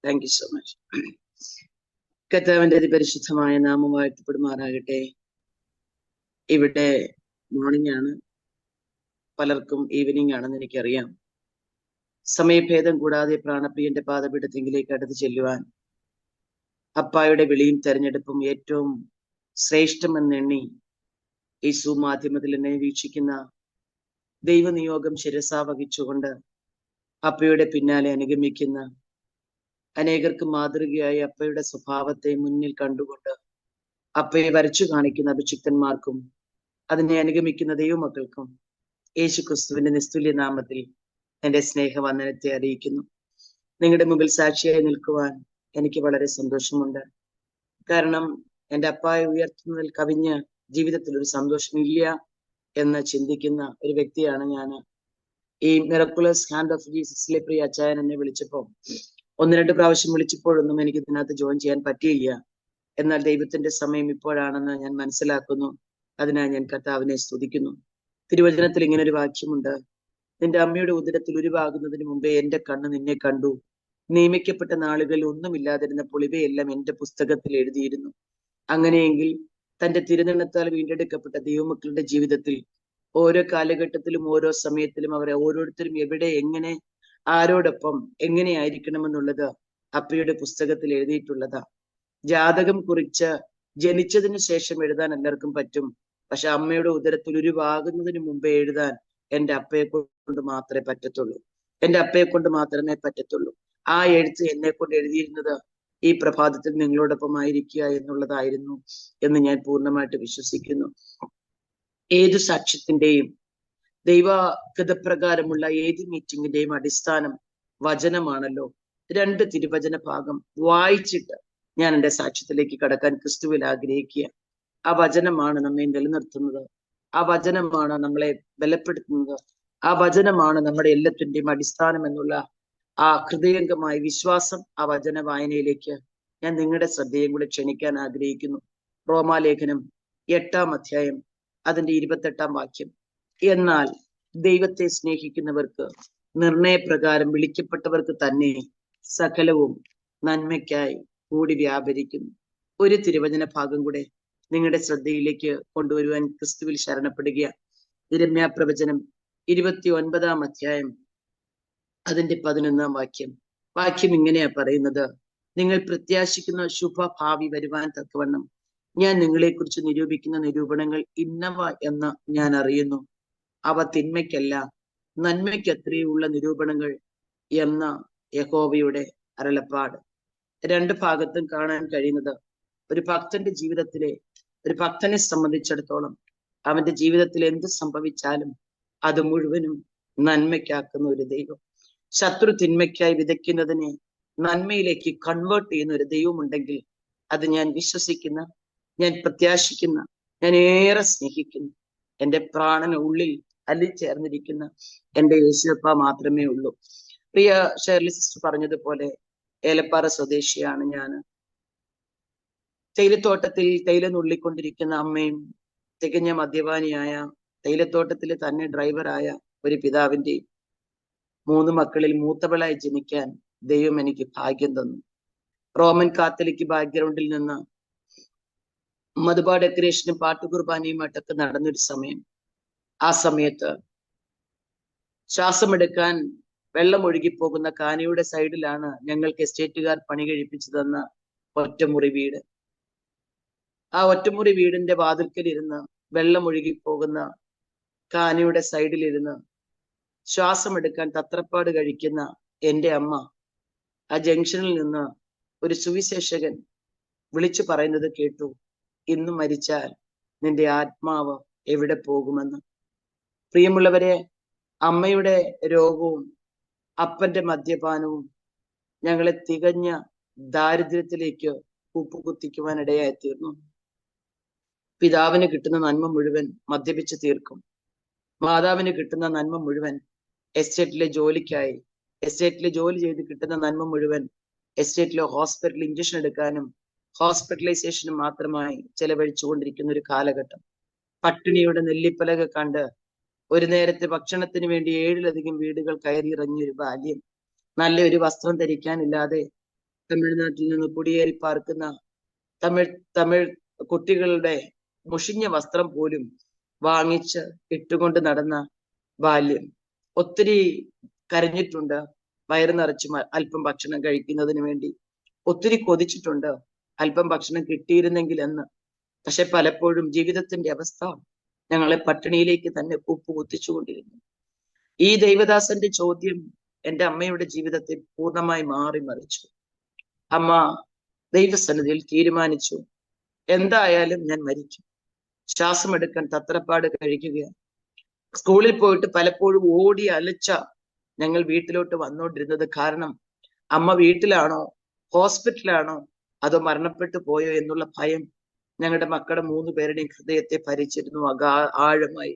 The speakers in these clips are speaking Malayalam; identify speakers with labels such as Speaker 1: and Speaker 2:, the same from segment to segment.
Speaker 1: Thank you so much. കർത്താവിന്റെ അതിപരിശുദ്ധമായ നാമം വാഴ്ത്തപ്പെടുമാറാകട്ടെ. ഇവിടെ മോർണിംഗ് ആണ്, പലർക്കും ഈവനിങ് ആണെന്ന് എനിക്കറിയാം. സമയഭേദം കൂടാതെ പ്രാണപ്രിയന്റെ പാദപീഠത്തിങ്കിലേക്ക് അടുത്ത് ചെല്ലുവാൻ അപ്പായുടെ വിളിയും തെരഞ്ഞെടുപ്പും ഏറ്റവും ശ്രേഷ്ഠമെന്നെണ്ണി ഈ മാധ്യമത്തിൽ എന്നെ വീക്ഷിക്കുന്ന ദൈവനിയോഗം ശിരസാ വഹിച്ചുകൊണ്ട് അപ്പയുടെ പിന്നാലെ അനുഗമിക്കുന്ന അനേകർക്ക് മാതൃകയായി അപ്പയുടെ സ്വഭാവത്തെ മുന്നിൽ കണ്ടുകൊണ്ട് അപ്പയെ വരച്ചു കാണിക്കുന്ന അഭിഷിക്തന്മാർക്കും അതിനെ അനുഗമിക്കുന്ന ദൈവമക്കൾക്കും യേശു ക്രിസ്തുവിന്റെ നിസ്തുല്യ നാമത്തിൽ എന്റെ സ്നേഹവന്ദനത്തെ അറിയിക്കുന്നു. നിങ്ങളുടെ മുമ്പിൽ സാക്ഷിയായി നിൽക്കുവാൻ എനിക്ക് വളരെ സന്തോഷമുണ്ട്. കാരണം എൻ്റെ അപ്പായെ ഉയർത്തുന്നതിൽ കവിഞ്ഞ് ജീവിതത്തിൽ ഒരു സന്തോഷമില്ല എന്ന് ചിന്തിക്കുന്ന ഒരു വ്യക്തിയാണ് ഞാൻ. ഈ മിറക്കുലസ് ഹാൻഡ് ഓഫ് ജീസസിലെ പ്രിയ അച്ചായൻ എന്നെ വിളിച്ചപ്പോൾ 1-2 പ്രാവശ്യം വിളിച്ചപ്പോഴൊന്നും എനിക്ക് ഇതിനകത്ത് ജോയിൻ ചെയ്യാൻ പറ്റിയില്ല. എന്നാൽ ദൈവത്തിന്റെ സമയം ഇപ്പോഴാണെന്ന് ഞാൻ മനസ്സിലാക്കുന്നു. അതിനായി ഞാൻ കർത്താവിനെ സ്തുതിക്കുന്നു. തിരുവചനത്തിൽ ഇങ്ങനെ ഒരു വാക്യമുണ്ട്: നിന്റെ അമ്മയുടെ ഉദരത്തിൽ ഉരുവാകുന്നതിന് മുമ്പേ എന്റെ കണ്ണ് നിന്നെ കണ്ടു. നിയമിക്കപ്പെട്ട നാളുകളിൽ ഒന്നുമില്ലാതിരുന്നപ്പോൾ ഇവയെല്ലാം എന്റെ പുസ്തകത്തിൽ എഴുതിയിരുന്നു. അങ്ങനെയെങ്കിൽ തന്റെ തിരുനെണ്ണത്താൽ വീണ്ടെടുക്കപ്പെട്ട ദൈവമക്കളുടെ ജീവിതത്തിൽ ഓരോ കാലഘട്ടത്തിലും ഓരോ സമയത്തിലും അവരെ ഓരോരുത്തരും എവിടെ, എങ്ങനെ, ആരോടൊപ്പം എങ്ങനെയായിരിക്കണമെന്നുള്ളത് അപ്പയുടെ പുസ്തകത്തിൽ എഴുതിയിട്ടുള്ളതാ. ജാതകം കുറിച്ച് ജനിച്ചതിന് ശേഷം എഴുതാൻ എല്ലാവർക്കും പറ്റും. പക്ഷെ അമ്മയുടെ ഉദരത്തിൽ ഉരുവാകുന്നതിന് മുമ്പേ എഴുതാൻ എൻ്റെ അപ്പയെ കൊണ്ട് മാത്രമേ പറ്റത്തുള്ളൂ. എൻ്റെ അപ്പയെ കൊണ്ട് മാത്രമേ പറ്റത്തുള്ളൂ. ആ എഴുത്ത് എന്നെ കൊണ്ട് എഴുതിയിരുന്നത് ഈ പ്രഭാതത്തിൽ നിങ്ങളോടൊപ്പം ആയിരിക്കുക എന്നുള്ളതായിരുന്നു എന്ന് ഞാൻ പൂർണ്ണമായിട്ട് വിശ്വസിക്കുന്നു. ഏതു സാക്ഷ്യത്തിന്റെയും ദൈവഗതപ്രകാരമുള്ള ഏത് മീറ്റിങ്ങിന്റെയും അടിസ്ഥാനം വചനമാണല്ലോ. 2 തിരുവചന ഭാഗം വായിച്ചിട്ട് ഞാൻ എൻ്റെ സാക്ഷ്യത്തിലേക്ക് കടക്കാൻ ക്രിസ്തുവിൽ ആഗ്രഹിക്കുക. ആ വചനമാണ് നമ്മെ നിലനിർത്തുന്നത്. ആ വചനമാണ് നമ്മളെ ബലപ്പെടുത്തുന്നത്. ആ വചനമാണ് നമ്മുടെ എല്ലാത്തിൻ്റെയും അടിസ്ഥാനം എന്നുള്ള ആ ഹൃദയംഗമായ വിശ്വാസം ആ വചന വായനയിലേക്ക് ഞാൻ നിങ്ങളുടെ ശ്രദ്ധയും കൂടെ ക്ഷണിക്കാൻ ആഗ്രഹിക്കുന്നു. റോമാലേഖനം 8-ാം അധ്യായം അതിന്റെ 28-ാം വാക്യം: എന്നാൽ ദൈവത്തെ സ്നേഹിക്കുന്നവർക്ക് നിർണയപ്രകാരം വിളിക്കപ്പെട്ടവർക്ക് തന്നെ സകലവും നന്മയ്ക്കായി കൂടി വ്യാപരിക്കുന്നു. ഒരു തിരുവചന ഭാഗം കൂടെ നിങ്ങളുടെ ശ്രദ്ധയിലേക്ക് കൊണ്ടുവരുവാൻ ക്രിസ്തുവിൽ ശരണപ്പെടുക. യിരെമ്യാ പ്രവചനം 29-ാം അധ്യായം അതിന്റെ 11-ാം വാക്യം ഇങ്ങനെയാ പറയുന്നത്: നിങ്ങൾ പ്രത്യാശിക്കുന്ന ശുഭഭാവി വരുവാൻ തക്കവണ്ണം ഞാൻ നിങ്ങളെക്കുറിച്ച് നിരൂപിക്കുന്ന നിരൂപണങ്ങൾ ഇന്നവ എന്ന് ഞാൻ അറിയുന്നു. അവ തിന്മയ്ക്കല്ല നന്മയ്ക്കത്രയുള്ള നിരൂപണങ്ങൾ എന്ന യഹോവയുടെ അരുളപ്പാട്. 2 ഭാഗത്തും കാണാൻ കഴിയുന്നത് ഒരു ഭക്തന്റെ ജീവിതത്തിലെ, ഒരു ഭക്തനെ സംബന്ധിച്ചിടത്തോളം അവന്റെ ജീവിതത്തിൽ എന്ത് സംഭവിച്ചാലും അത് മുഴുവനും നന്മയ്ക്കാക്കുന്ന ഒരു ദൈവം. ശത്രു തിന്മയ്ക്കായി വിതയ്ക്കുന്നതിനെ നന്മയിലേക്ക് കൺവേർട്ട് ചെയ്യുന്ന ഒരു ദൈവം ഉണ്ടെങ്കിൽ അത് ഞാൻ വിശ്വസിക്കുന്ന, ഞാൻ പ്രത്യാശിക്കുന്ന, ഞാൻ ഏറെ സ്നേഹിക്കുന്നു എൻ്റെ പ്രാണന ഉള്ളിൽ അല്ലിച്ചേർന്നിരിക്കുന്ന എൻ്റെ യേശുപ്പ മാത്രമേ ഉള്ളൂ. പ്രിയ ഷേർലി സിസ്റ്റർ പറഞ്ഞതുപോലെ ഏലപ്പാറ സ്വദേശിയാണ് ഞാൻ. തേയിലത്തോട്ടത്തിൽ തേയില നുള്ളിക്കൊണ്ടിരിക്കുന്ന അമ്മയും തികഞ്ഞ മദ്യപാനിയായ തേയിലത്തോട്ടത്തിൽ തന്നെ ഡ്രൈവറായ ഒരു പിതാവിൻ്റെയും 3 മക്കളിൽ മൂത്തവളായി ജനിക്കാൻ ദൈവം എനിക്ക് ഭാഗ്യം തന്നു. റോമൻ കാത്തലിക് ബാക്ക്ഗ്രൗണ്ടിൽ നിന്ന് മധുബ ഡെക്കറേഷനും പാട്ടുകുർബാനയുമായിട്ടൊക്കെ നടന്നൊരു സമയം. ആ സമയത്ത് ശ്വാസമെടുക്കാൻ വെള്ളം ഒഴുകിപ്പോകുന്ന കാനയുടെ സൈഡിലാണ് ഞങ്ങൾക്ക് എസ്റ്റേറ്റുകാർ പണി കഴിപ്പിച്ചു തന്ന ഒറ്റമുറി വീട്. ആ ഒറ്റമുറി വീടിന്റെ വാതിൽക്കലിരുന്ന് വെള്ളം ഒഴുകിപ്പോകുന്ന കാനയുടെ സൈഡിലിരുന്ന് ശ്വാസമെടുക്കാൻ തത്രപ്പാട് കഴിക്കുന്ന എൻ്റെ അമ്മ ആ ജംഗ്ഷനിൽ നിന്ന് ഒരു സുവിശേഷകൻ വിളിച്ചു പറയുന്നത് കേട്ടു: ഇന്ന് മരിച്ചാൽ നിന്റെ ആത്മാവ് എവിടെ പോകുമെന്ന്. പ്രിയമുള്ളവരെ, അമ്മയുടെ രോഗവും അപ്പന്റെ മദ്യപാനവും ഞങ്ങളെ തികഞ്ഞ ദാരിദ്ര്യത്തിലേക്ക് കൂപ്പുകുത്തിക്കുവാൻ ഇടയായി തീർന്നു. പിതാവിന് കിട്ടുന്ന നന്മ മുഴുവൻ മദ്യപിച്ച് തീർക്കും. മാതാവിന് കിട്ടുന്ന നന്മ മുഴുവൻ എസ്റ്റേറ്റിലെ ജോലിക്കായി, എസ്റ്റേറ്റിലെ ജോലി ചെയ്ത് കിട്ടുന്ന നന്മ മുഴുവൻ എസ്റ്റേറ്റിലെ ഹോസ്പിറ്റലിൽ ഇഞ്ചക്ഷൻ എടുക്കാനും ഹോസ്പിറ്റലൈസേഷനും മാത്രമായി ചെലവഴിച്ചുകൊണ്ടിരിക്കുന്ന ഒരു കാലഘട്ടം. പട്ടിണിയുടെ നെല്ലിപ്പലക കണ്ട് ഒരു നേരത്തെ ഭക്ഷണത്തിന് വേണ്ടി 7-ലധികം വീടുകൾ കയറിയിറങ്ങിയൊരു ബാല്യം. നല്ലൊരു വസ്ത്രം ധരിക്കാനില്ലാതെ തമിഴ്നാട്ടിൽ നിന്ന് കുടിയേറി പാർക്കുന്ന തമിഴ് കുട്ടികളുടെ മുഷിഞ്ഞ വസ്ത്രം പോലും വാങ്ങിച്ച് ഇട്ടുകൊണ്ട് നടന്ന ബാല്യം. ഒത്തിരി കരഞ്ഞിട്ടുണ്ട് വയറ് നിറച്ച് അല്പം ഭക്ഷണം കഴിക്കുന്നതിന് വേണ്ടി. ഒത്തിരി കൊതിച്ചിട്ടുണ്ട് അല്പം ഭക്ഷണം കിട്ടിയിരുന്നെങ്കിൽ എന്ന്. പക്ഷെ പലപ്പോഴും ജീവിതത്തിന്റെ അവസ്ഥ ഞങ്ങളെ പട്ടിണിയിലേക്ക് തന്നെ കുത്തിച്ചുകൊണ്ടിരുന്നു. ഈ ദൈവദാസന്റെ ചോദ്യം എൻ്റെ അമ്മയുടെ ജീവിതത്തിൽ പൂർണ്ണമായി മാറി മറിച്ചു. അമ്മ ദൈവസന്നിധിയിൽ തീരുമാനിച്ചു, എന്തായാലും ഞാൻ മരിക്കും. ശ്വാസമെടുക്കാൻ തത്രപ്പാട് കഴിക്കുകയാണ്. സ്കൂളിൽ പോയിട്ട് പലപ്പോഴും ഓടി അലച്ച ഞങ്ങൾ വീട്ടിലോട്ട് വന്നുകൊണ്ടിരുന്നത്. കാരണം അമ്മ വീട്ടിലാണോ ഹോസ്പിറ്റലാണോ അതോ മരണപ്പെട്ടു പോയോ എന്നുള്ള ഭയം ഞങ്ങളുടെ മക്കളുടെ 3 പേരുടെയും ഹൃദയത്തെ ഭരിച്ചിരുന്നു ആഴമായി.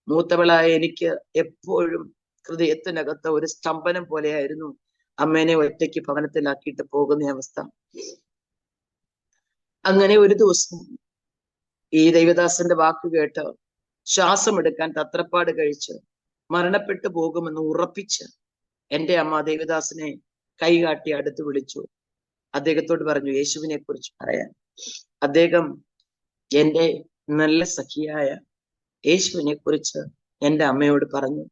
Speaker 1: മൂത്തവളായ എനിക്ക് എപ്പോഴും ഹൃദയത്തിനകത്ത് ഒരു സ്തംഭനം പോലെയായിരുന്നു അമ്മേനെ ഒറ്റയ്ക്ക് ഭവനത്തിലാക്കിയിട്ട് പോകുന്ന അവസ്ഥ. അങ്ങനെ ഒരു ദിവസം ഈ ദൈവദാസന്റെ വാക്ക് കേട്ട് ശ്വാസമെടുക്കാൻ തത്രപ്പാട് കഴിച്ച് മരണപ്പെട്ടു പോകുമെന്ന് ഉറപ്പിച്ച് എൻ്റെ അമ്മ ദൈവദാസനെ കൈകാട്ടി അടുത്ത് വിളിച്ചു. അദ്ദേഹത്തോട് പറഞ്ഞു യേശുവിനെ കുറിച്ച് പറയാൻ. അദ്ദേഹം എൻ്റെ നല്ല സഖിയായ യേശുവിനെ കുറിച്ച് എൻ്റെ അമ്മയോട് പറഞ്ഞു.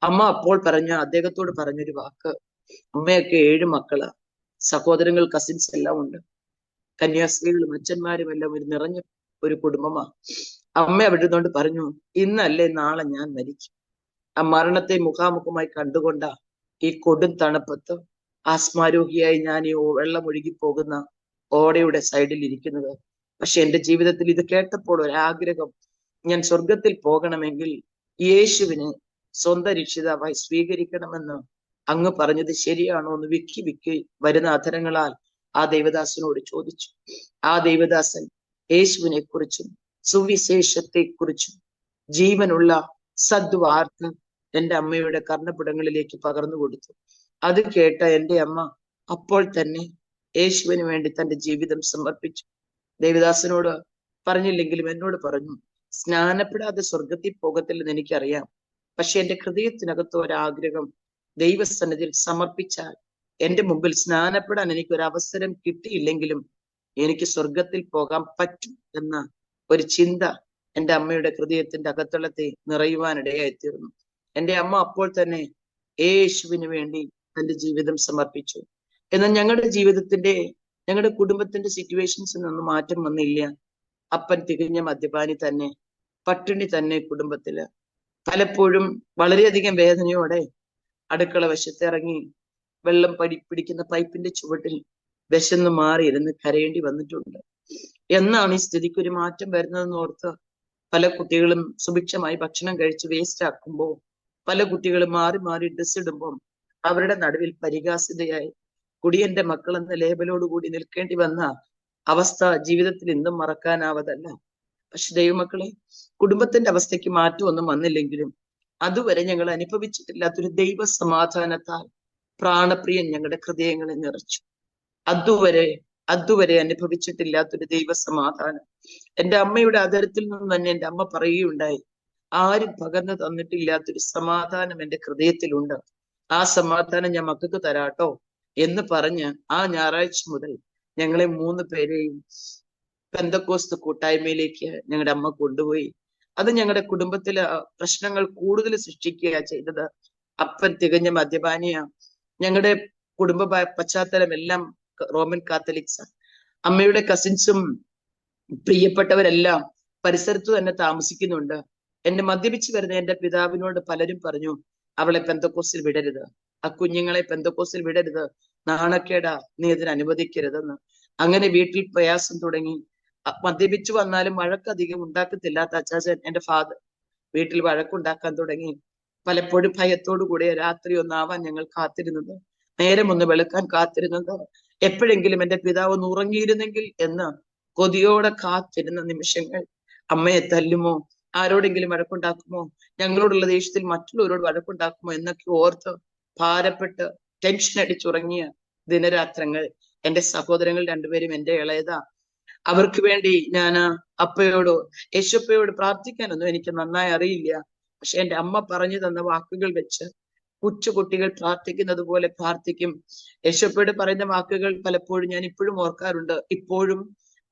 Speaker 1: അമ്മ അപ്പോൾ അദ്ദേഹത്തോട് പറഞ്ഞൊരു വാക്ക്, അമ്മയൊക്കെ 7 മക്കളാ, സഹോദരങ്ങൾ കസിൻസ് എല്ലാം ഉണ്ട്, കന്യാസ്ത്രീകളും അച്ഛന്മാരും എല്ലാം ഒരു നിറഞ്ഞ ഒരു കുടുംബമാ. അമ്മ അവിടുന്നോണ്ട് പറഞ്ഞു, ഇന്നല്ലേ നാളെ ഞാൻ മരിക്കും. ആ മരണത്തെ മുഖാമുഖമായി കണ്ടുകൊണ്ട ഈ കൊടും തണുപ്പത്ത് ആസ്മാരോഗിയായി ഞാൻ ഈ വെള്ളം ഒഴുകി പോകുന്ന ഓടയുടെ സൈഡിൽ ഇരിക്കുന്നത്. പക്ഷെ എൻ്റെ ജീവിതത്തിൽ ഇത് കേട്ടപ്പോൾ ഒരാഗ്രഹം, ഞാൻ സ്വർഗത്തിൽ പോകണമെങ്കിൽ യേശുവിനെ സ്വന്തം രക്ഷിതാവായി സ്വീകരിക്കണമെന്ന് അങ്ങ് പറഞ്ഞത് ശരിയാണോ എന്ന് വിക്കി വരുന്ന അധരങ്ങളാൽ ആ ദൈവദാസനോട് ചോദിച്ചു. ആ ദൈവദാസൻ യേശുവിനെ കുറിച്ചും സുവിശേഷത്തെ കുറിച്ചും ജീവനുള്ള സദ്വാർത്ത എൻ്റെ അമ്മയുടെ കർണപുടങ്ങളിലേക്ക് പകർന്നു കൊടുത്തു. അത് കേട്ട എൻ്റെ അമ്മ അപ്പോൾ തന്നെ യേശുവിന് വേണ്ടി തന്റെ ജീവിതം സമർപ്പിച്ചു. ദേവദാസനോട് പറഞ്ഞില്ലെങ്കിലും എന്നോട് പറഞ്ഞു, സ്നാനപ്പെടാതെ സ്വർഗത്തിൽ പോകത്തില്ലെന്ന് എനിക്കറിയാം, പക്ഷെ എൻ്റെ ഹൃദയത്തിനകത്ത് ഒരാഗ്രഹം, ദൈവസന്നിധിയിൽ സമർപ്പിച്ചാൽ എൻ്റെ മുമ്പിൽ സ്നാനപ്പെടാൻ എനിക്കൊരു അവസരം കിട്ടിയില്ലെങ്കിലും എനിക്ക് സ്വർഗത്തിൽ പോകാൻ പറ്റും എന്ന ഒരു ചിന്ത എൻ്റെ അമ്മയുടെ ഹൃദയത്തിന്റെ അകത്തളത്തെ നിറയുവാനിടയായി തീർന്നു. എൻ്റെ അമ്മ അപ്പോൾ തന്നെ യേശുവിന് വേണ്ടി തന്റെ ജീവിതം സമർപ്പിച്ചു. എന്നാൽ ഞങ്ങളുടെ കുടുംബത്തിന്റെ സിറ്റുവേഷൻസിനൊന്നും മാറ്റം വന്നില്ല. അപ്പൻ തികഞ്ഞ മദ്യപാനി തന്നെ, പട്ടിണി തന്നെ കുടുംബത്തില്. പലപ്പോഴും വളരെയധികം വേദനയോടെ അടുക്കള വശത്തിറങ്ങി വെള്ളം പിടിക്കുന്ന പൈപ്പിന്റെ ചുവട്ടിൽ വിശന്ന് മാറിയിരുന്ന് കരയേണ്ടി വന്നിട്ടുണ്ട്. എന്നാണ് ഈ സ്ഥിതിക്ക് ഒരു മാറ്റം വരുന്നതെന്ന് ഓർത്ത് പല കുട്ടികളും സുഭിക്ഷമായി ഭക്ഷണം കഴിച്ച് വേസ്റ്റ് ആക്കുമ്പോൾ, പല കുട്ടികളും മാറി ഡ്രസ് ഇടുമ്പോൾ അവരുടെ നടുവിൽ പരിഹാസ്യതയായി കുടിയന്റെ മക്കൾ എന്ന ലേബലോടുകൂടി നിൽക്കേണ്ടി വന്ന അവസ്ഥ ജീവിതത്തിൽ ഇന്നും മറക്കാനാവതല്ല. പക്ഷെ ദൈവമക്കളെ, കുടുംബത്തിന്റെ അവസ്ഥയ്ക്ക് മാറ്റമൊന്നും വന്നില്ലെങ്കിലും അതുവരെ ഞങ്ങൾ അനുഭവിച്ചിട്ടില്ലാത്തൊരു ദൈവ സമാധാനത്താൽ പ്രാണപ്രിയൻ ഞങ്ങളുടെ ഹൃദയങ്ങളെ നിറച്ചു. അതുവരെ അനുഭവിച്ചിട്ടില്ലാത്തൊരു ദൈവ സമാധാനം എൻ്റെ അമ്മയുടെ ആദരത്തിൽ നിന്ന് തന്നെ എൻ്റെ അമ്മ പറയുകയുണ്ടായി, ആരും പകർന്നു തന്നിട്ടില്ലാത്തൊരു സമാധാനം എൻ്റെ ഹൃദയത്തിലുണ്ട്, ആ സമാധാനം ഞാൻ മക്കൾക്ക് തരാട്ടോ എന്ന് പറഞ്ഞ് ആ ഞായറാഴ്ച മുതൽ ഞങ്ങളെ 3 പേരെയും പെന്തക്കോസ്ത് കൂട്ടായ്മയിലേക്ക് ഞങ്ങളുടെ അമ്മ കൊണ്ടുപോയി. അത് ഞങ്ങളുടെ കുടുംബത്തിലെ പ്രശ്നങ്ങൾ കൂടുതൽ സൃഷ്ടിക്കുകയാണ് ചെയ്തത്. അപ്പൻ തികഞ്ഞ മദ്യപാനിയാ. ഞങ്ങളുടെ കുടുംബ പശ്ചാത്തലം എല്ലാം റോമൻ കാത്തലിക്സ്. അമ്മയുടെ കസിൻസും പ്രിയപ്പെട്ടവരെല്ലാം പരിസരത്ത് തന്നെ താമസിക്കുന്നുണ്ട്. എന്നെ മദ്യപിച്ച് വരുന്ന എൻ്റെ പിതാവിനോട് പലരും പറഞ്ഞു, അവളെ പെന്തക്കോസ്തിൽ വിടരുത്, ആ കുഞ്ഞുങ്ങളെ പെന്തക്കോസ്തിൽ വിടരുത്, നാണക്കേടാ, നീ അതിന് അനുവദിക്കരുതെന്ന്. അങ്ങനെ വീട്ടിൽ പ്രയാസം തുടങ്ങി. മദ്യപിച്ചു വന്നാലും വഴക്കധികം ഉണ്ടാക്കത്തില്ലാത്ത അച്ചാച്ചൻ, എൻ്റെ ഫാദർ, വീട്ടിൽ വഴക്കുണ്ടാക്കാൻ തുടങ്ങി. പലപ്പോഴും ഭയത്തോടു കൂടെ രാത്രി ഒന്നാവാൻ ഞങ്ങൾ കാത്തിരുന്നത്, നേരം ഒന്ന് വെളുക്കാൻ കാത്തിരുന്നത്, എപ്പോഴെങ്കിലും എൻ്റെ പിതാവ് ഒന്ന് ഉറങ്ങിയിരുന്നെങ്കിൽ എന്ന് കൊതിയോടെ കാത്തിരുന്ന നിമിഷങ്ങൾ. അമ്മയെ തല്ലുമോ, ആരോടെങ്കിലും വഴക്കുണ്ടാക്കുമോ, ഞങ്ങളോടുള്ള ദേഷ്യത്തിൽ മറ്റുള്ളവരോട് വഴക്കുണ്ടാക്കുമോ എന്നൊക്കെ ഓർത്ത് ഭാരപ്പെട്ട് ടെൻഷൻ അടിച്ചുറങ്ങിയ ദിനരാത്രങ്ങൾ. എൻ്റെ സഹോദരങ്ങൾ 2 പേരും എൻ്റെ ഇളയതാ. അവർക്ക് വേണ്ടി ഞാൻ അപ്പയോടോ യേശുപ്പയോട് പ്രാർത്ഥിക്കാനൊന്നും എനിക്ക് നന്നായി അറിയില്ല. പക്ഷെ എൻ്റെ അമ്മ പറഞ്ഞു തന്ന വാക്കുകൾ വെച്ച് കൊച്ചുകുട്ടികൾ പ്രാർത്ഥിക്കുന്നത് പോലെ പ്രാർത്ഥിക്കും. യേശുപ്പയോട് പറയുന്ന വാക്കുകൾ പലപ്പോഴും ഞാൻ ഇപ്പോഴും ഓർക്കാറുണ്ട്. ഇപ്പോഴും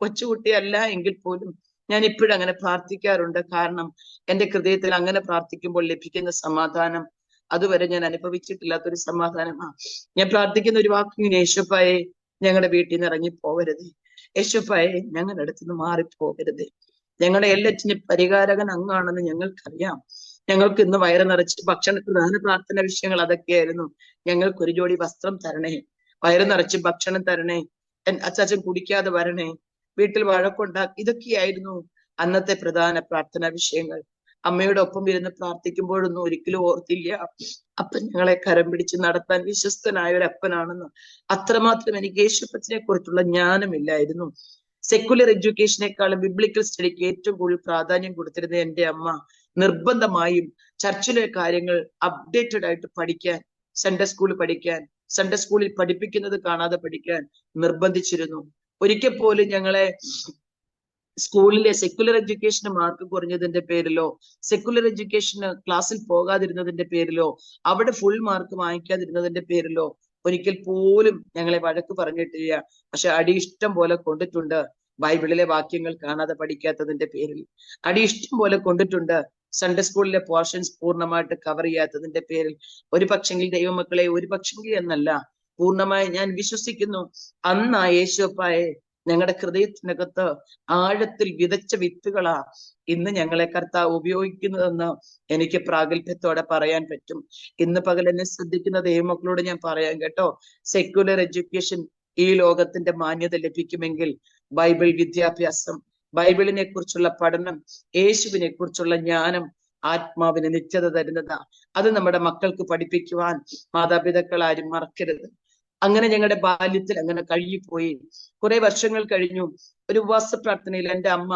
Speaker 1: കൊച്ചുകുട്ടിയല്ല എങ്കിൽ പോലും ഞാൻ ഇപ്പോഴും അങ്ങനെ പ്രാർത്ഥിക്കാറുണ്ട്. കാരണം എന്റെ ഹൃദയത്തിൽ അങ്ങനെ പ്രാർത്ഥിക്കുമ്പോൾ ലഭിക്കുന്ന സമാധാനം അതുവരെ ഞാൻ അനുഭവിച്ചിട്ടില്ലാത്തൊരു സമാധാനമാണ്. ഞാൻ പ്രാർത്ഥിക്കുന്ന ഒരു വാക്കിങ്ങനെ, യേശുപ്പായെ ഞങ്ങളുടെ വീട്ടിൽ നിന്ന് ഇറങ്ങിപ്പോകരുത്, യേശുപ്പായെ ഞങ്ങളുടെ അടുത്തുനിന്ന് മാറിപ്പോകരുത്, ഞങ്ങളുടെ എല്ലാറ്റിനും പരിഹാരകൻ അങ്ങാണെന്ന് ഞങ്ങൾക്കറിയാം. ഞങ്ങൾക്ക് ഇന്ന് വയറ് നിറച്ച് പ്രധാന പ്രാർത്ഥന വിഷയങ്ങൾ അതൊക്കെയായിരുന്നു. ഞങ്ങൾക്ക് ഒരു ജോഡി വസ്ത്രം തരണേ, വയറ് നിറച്ച് ഭക്ഷണം തരണേ, അച്ചാച്ചൻ കുടിക്കാതെ വരണേ, വീട്ടിൽ വഴക്കുണ്ടാക്കി, ഇതൊക്കെയായിരുന്നു അന്നത്തെ പ്രധാന പ്രാർത്ഥനാ വിഷയങ്ങൾ. അമ്മയുടെ ഒപ്പം ഇരുന്ന് പ്രാർത്ഥിക്കുമ്പോഴൊന്നും ഒരിക്കലും ഓർത്തില്ല അപ്പൻ ഞങ്ങളെ കരം പിടിച്ച് നടത്താൻ വിശ്വസ്തനായ ഒരു അപ്പനാണെന്ന്. അത്രമാത്രം എനിക്ക് യേശുപ്പച്ചനെ കുറിച്ചുള്ള ജ്ഞാനമില്ലായിരുന്നു. സെക്കുലർ എഡ്യൂക്കേഷനേക്കാളും ബിബ്ലിക്കൽ സ്റ്റഡിക്ക് ഏറ്റവും കൂടുതൽ പ്രാധാന്യം കൊടുത്തിരുന്ന എന്റെ അമ്മ നിർബന്ധമായും ചർച്ചിലെ കാര്യങ്ങൾ അപ്ഡേറ്റഡ് ആയിട്ട് പഠിക്കാൻ, സൺഡേ സ്കൂളിൽ പഠിക്കാൻ, സൺഡേ സ്കൂളിൽ പഠിപ്പിക്കുന്നത് കാണാതെ പഠിക്കാൻ നിർബന്ധിച്ചിരുന്നു. ഒരിക്കൽ പോലും ഞങ്ങളെ സ്കൂളിലെ സെക്കുലർ എഡ്യൂക്കേഷന് മാർക്ക് കുറഞ്ഞതിന്റെ പേരിലോ, സെക്കുലർ എഡ്യൂക്കേഷന് ക്ലാസ്സിൽ പോകാതിരുന്നതിന്റെ പേരിലോ, അവിടെ ഫുൾ മാർക്ക് വാങ്ങിക്കാതിരുന്നതിന്റെ പേരിലോ ഒരിക്കൽ പോലും ഞങ്ങളെ വഴക്ക് പറഞ്ഞിട്ടില്ല. പക്ഷെ അടി ഇഷ്ടം പോലെ കൊണ്ടിട്ടുണ്ട്. ബൈബിളിലെ വാക്യങ്ങൾ കാണാതെ പഠിക്കാത്തതിന്റെ പേരിൽ അടി ഇഷ്ടം പോലെ കൊണ്ടിട്ടുണ്ട്. സൺഡേ സ്കൂളിലെ പോർഷൻസ് പൂർണ്ണമായിട്ട് കവർ ചെയ്യാത്തതിന്റെ പേരിൽ. ഒരു പക്ഷെങ്കിൽ ദൈവമക്കളെ, ഒരു പക്ഷെങ്കിൽ എന്നല്ല, പൂർണ്ണമായി ഞാൻ വിശ്വസിക്കുന്നു അന്ന് ആ യേശുപ്പായെ ഞങ്ങളുടെ ഹൃദയത്തിനകത്ത് ആഴത്തിൽ വിതച്ച വിത്തുകളാ ഇന്ന് ഞങ്ങളെ കർത്താവ് ഉപയോഗിക്കുന്നതെന്ന് എനിക്ക് പ്രാഗൽഭ്യത്തോടെ പറയാൻ പറ്റും. ഇന്ന് പകൽ എന്നെ ശ്രദ്ധിക്കുന്ന ദൈവമക്കളോട് ഞാൻ പറയാം കേട്ടോ, സെക്യുലർ എഡ്യൂക്കേഷൻ ഈ ലോകത്തിന്റെ മാന്യത ലഭിക്കുമെങ്കിൽ ബൈബിൾ വിദ്യാഭ്യാസം, ബൈബിളിനെ കുറിച്ചുള്ള പഠനം, യേശുവിനെ കുറിച്ചുള്ള ജ്ഞാനം ആത്മാവിന് നിത്യത തരുന്നതാ. അത് നമ്മുടെ മക്കൾക്ക് പഠിപ്പിക്കുവാൻ മാതാപിതാക്കൾ ആരും മറക്കരുത്. അങ്ങനെ ഞങ്ങളുടെ ബാല്യത്തിൽ അങ്ങനെ കഴിഞ്ഞുപോയി. കുറെ വർഷങ്ങൾ കഴിഞ്ഞു. ഒരു ഉപവാസ പ്രാർത്ഥനയിൽ എന്റെ അമ്മ,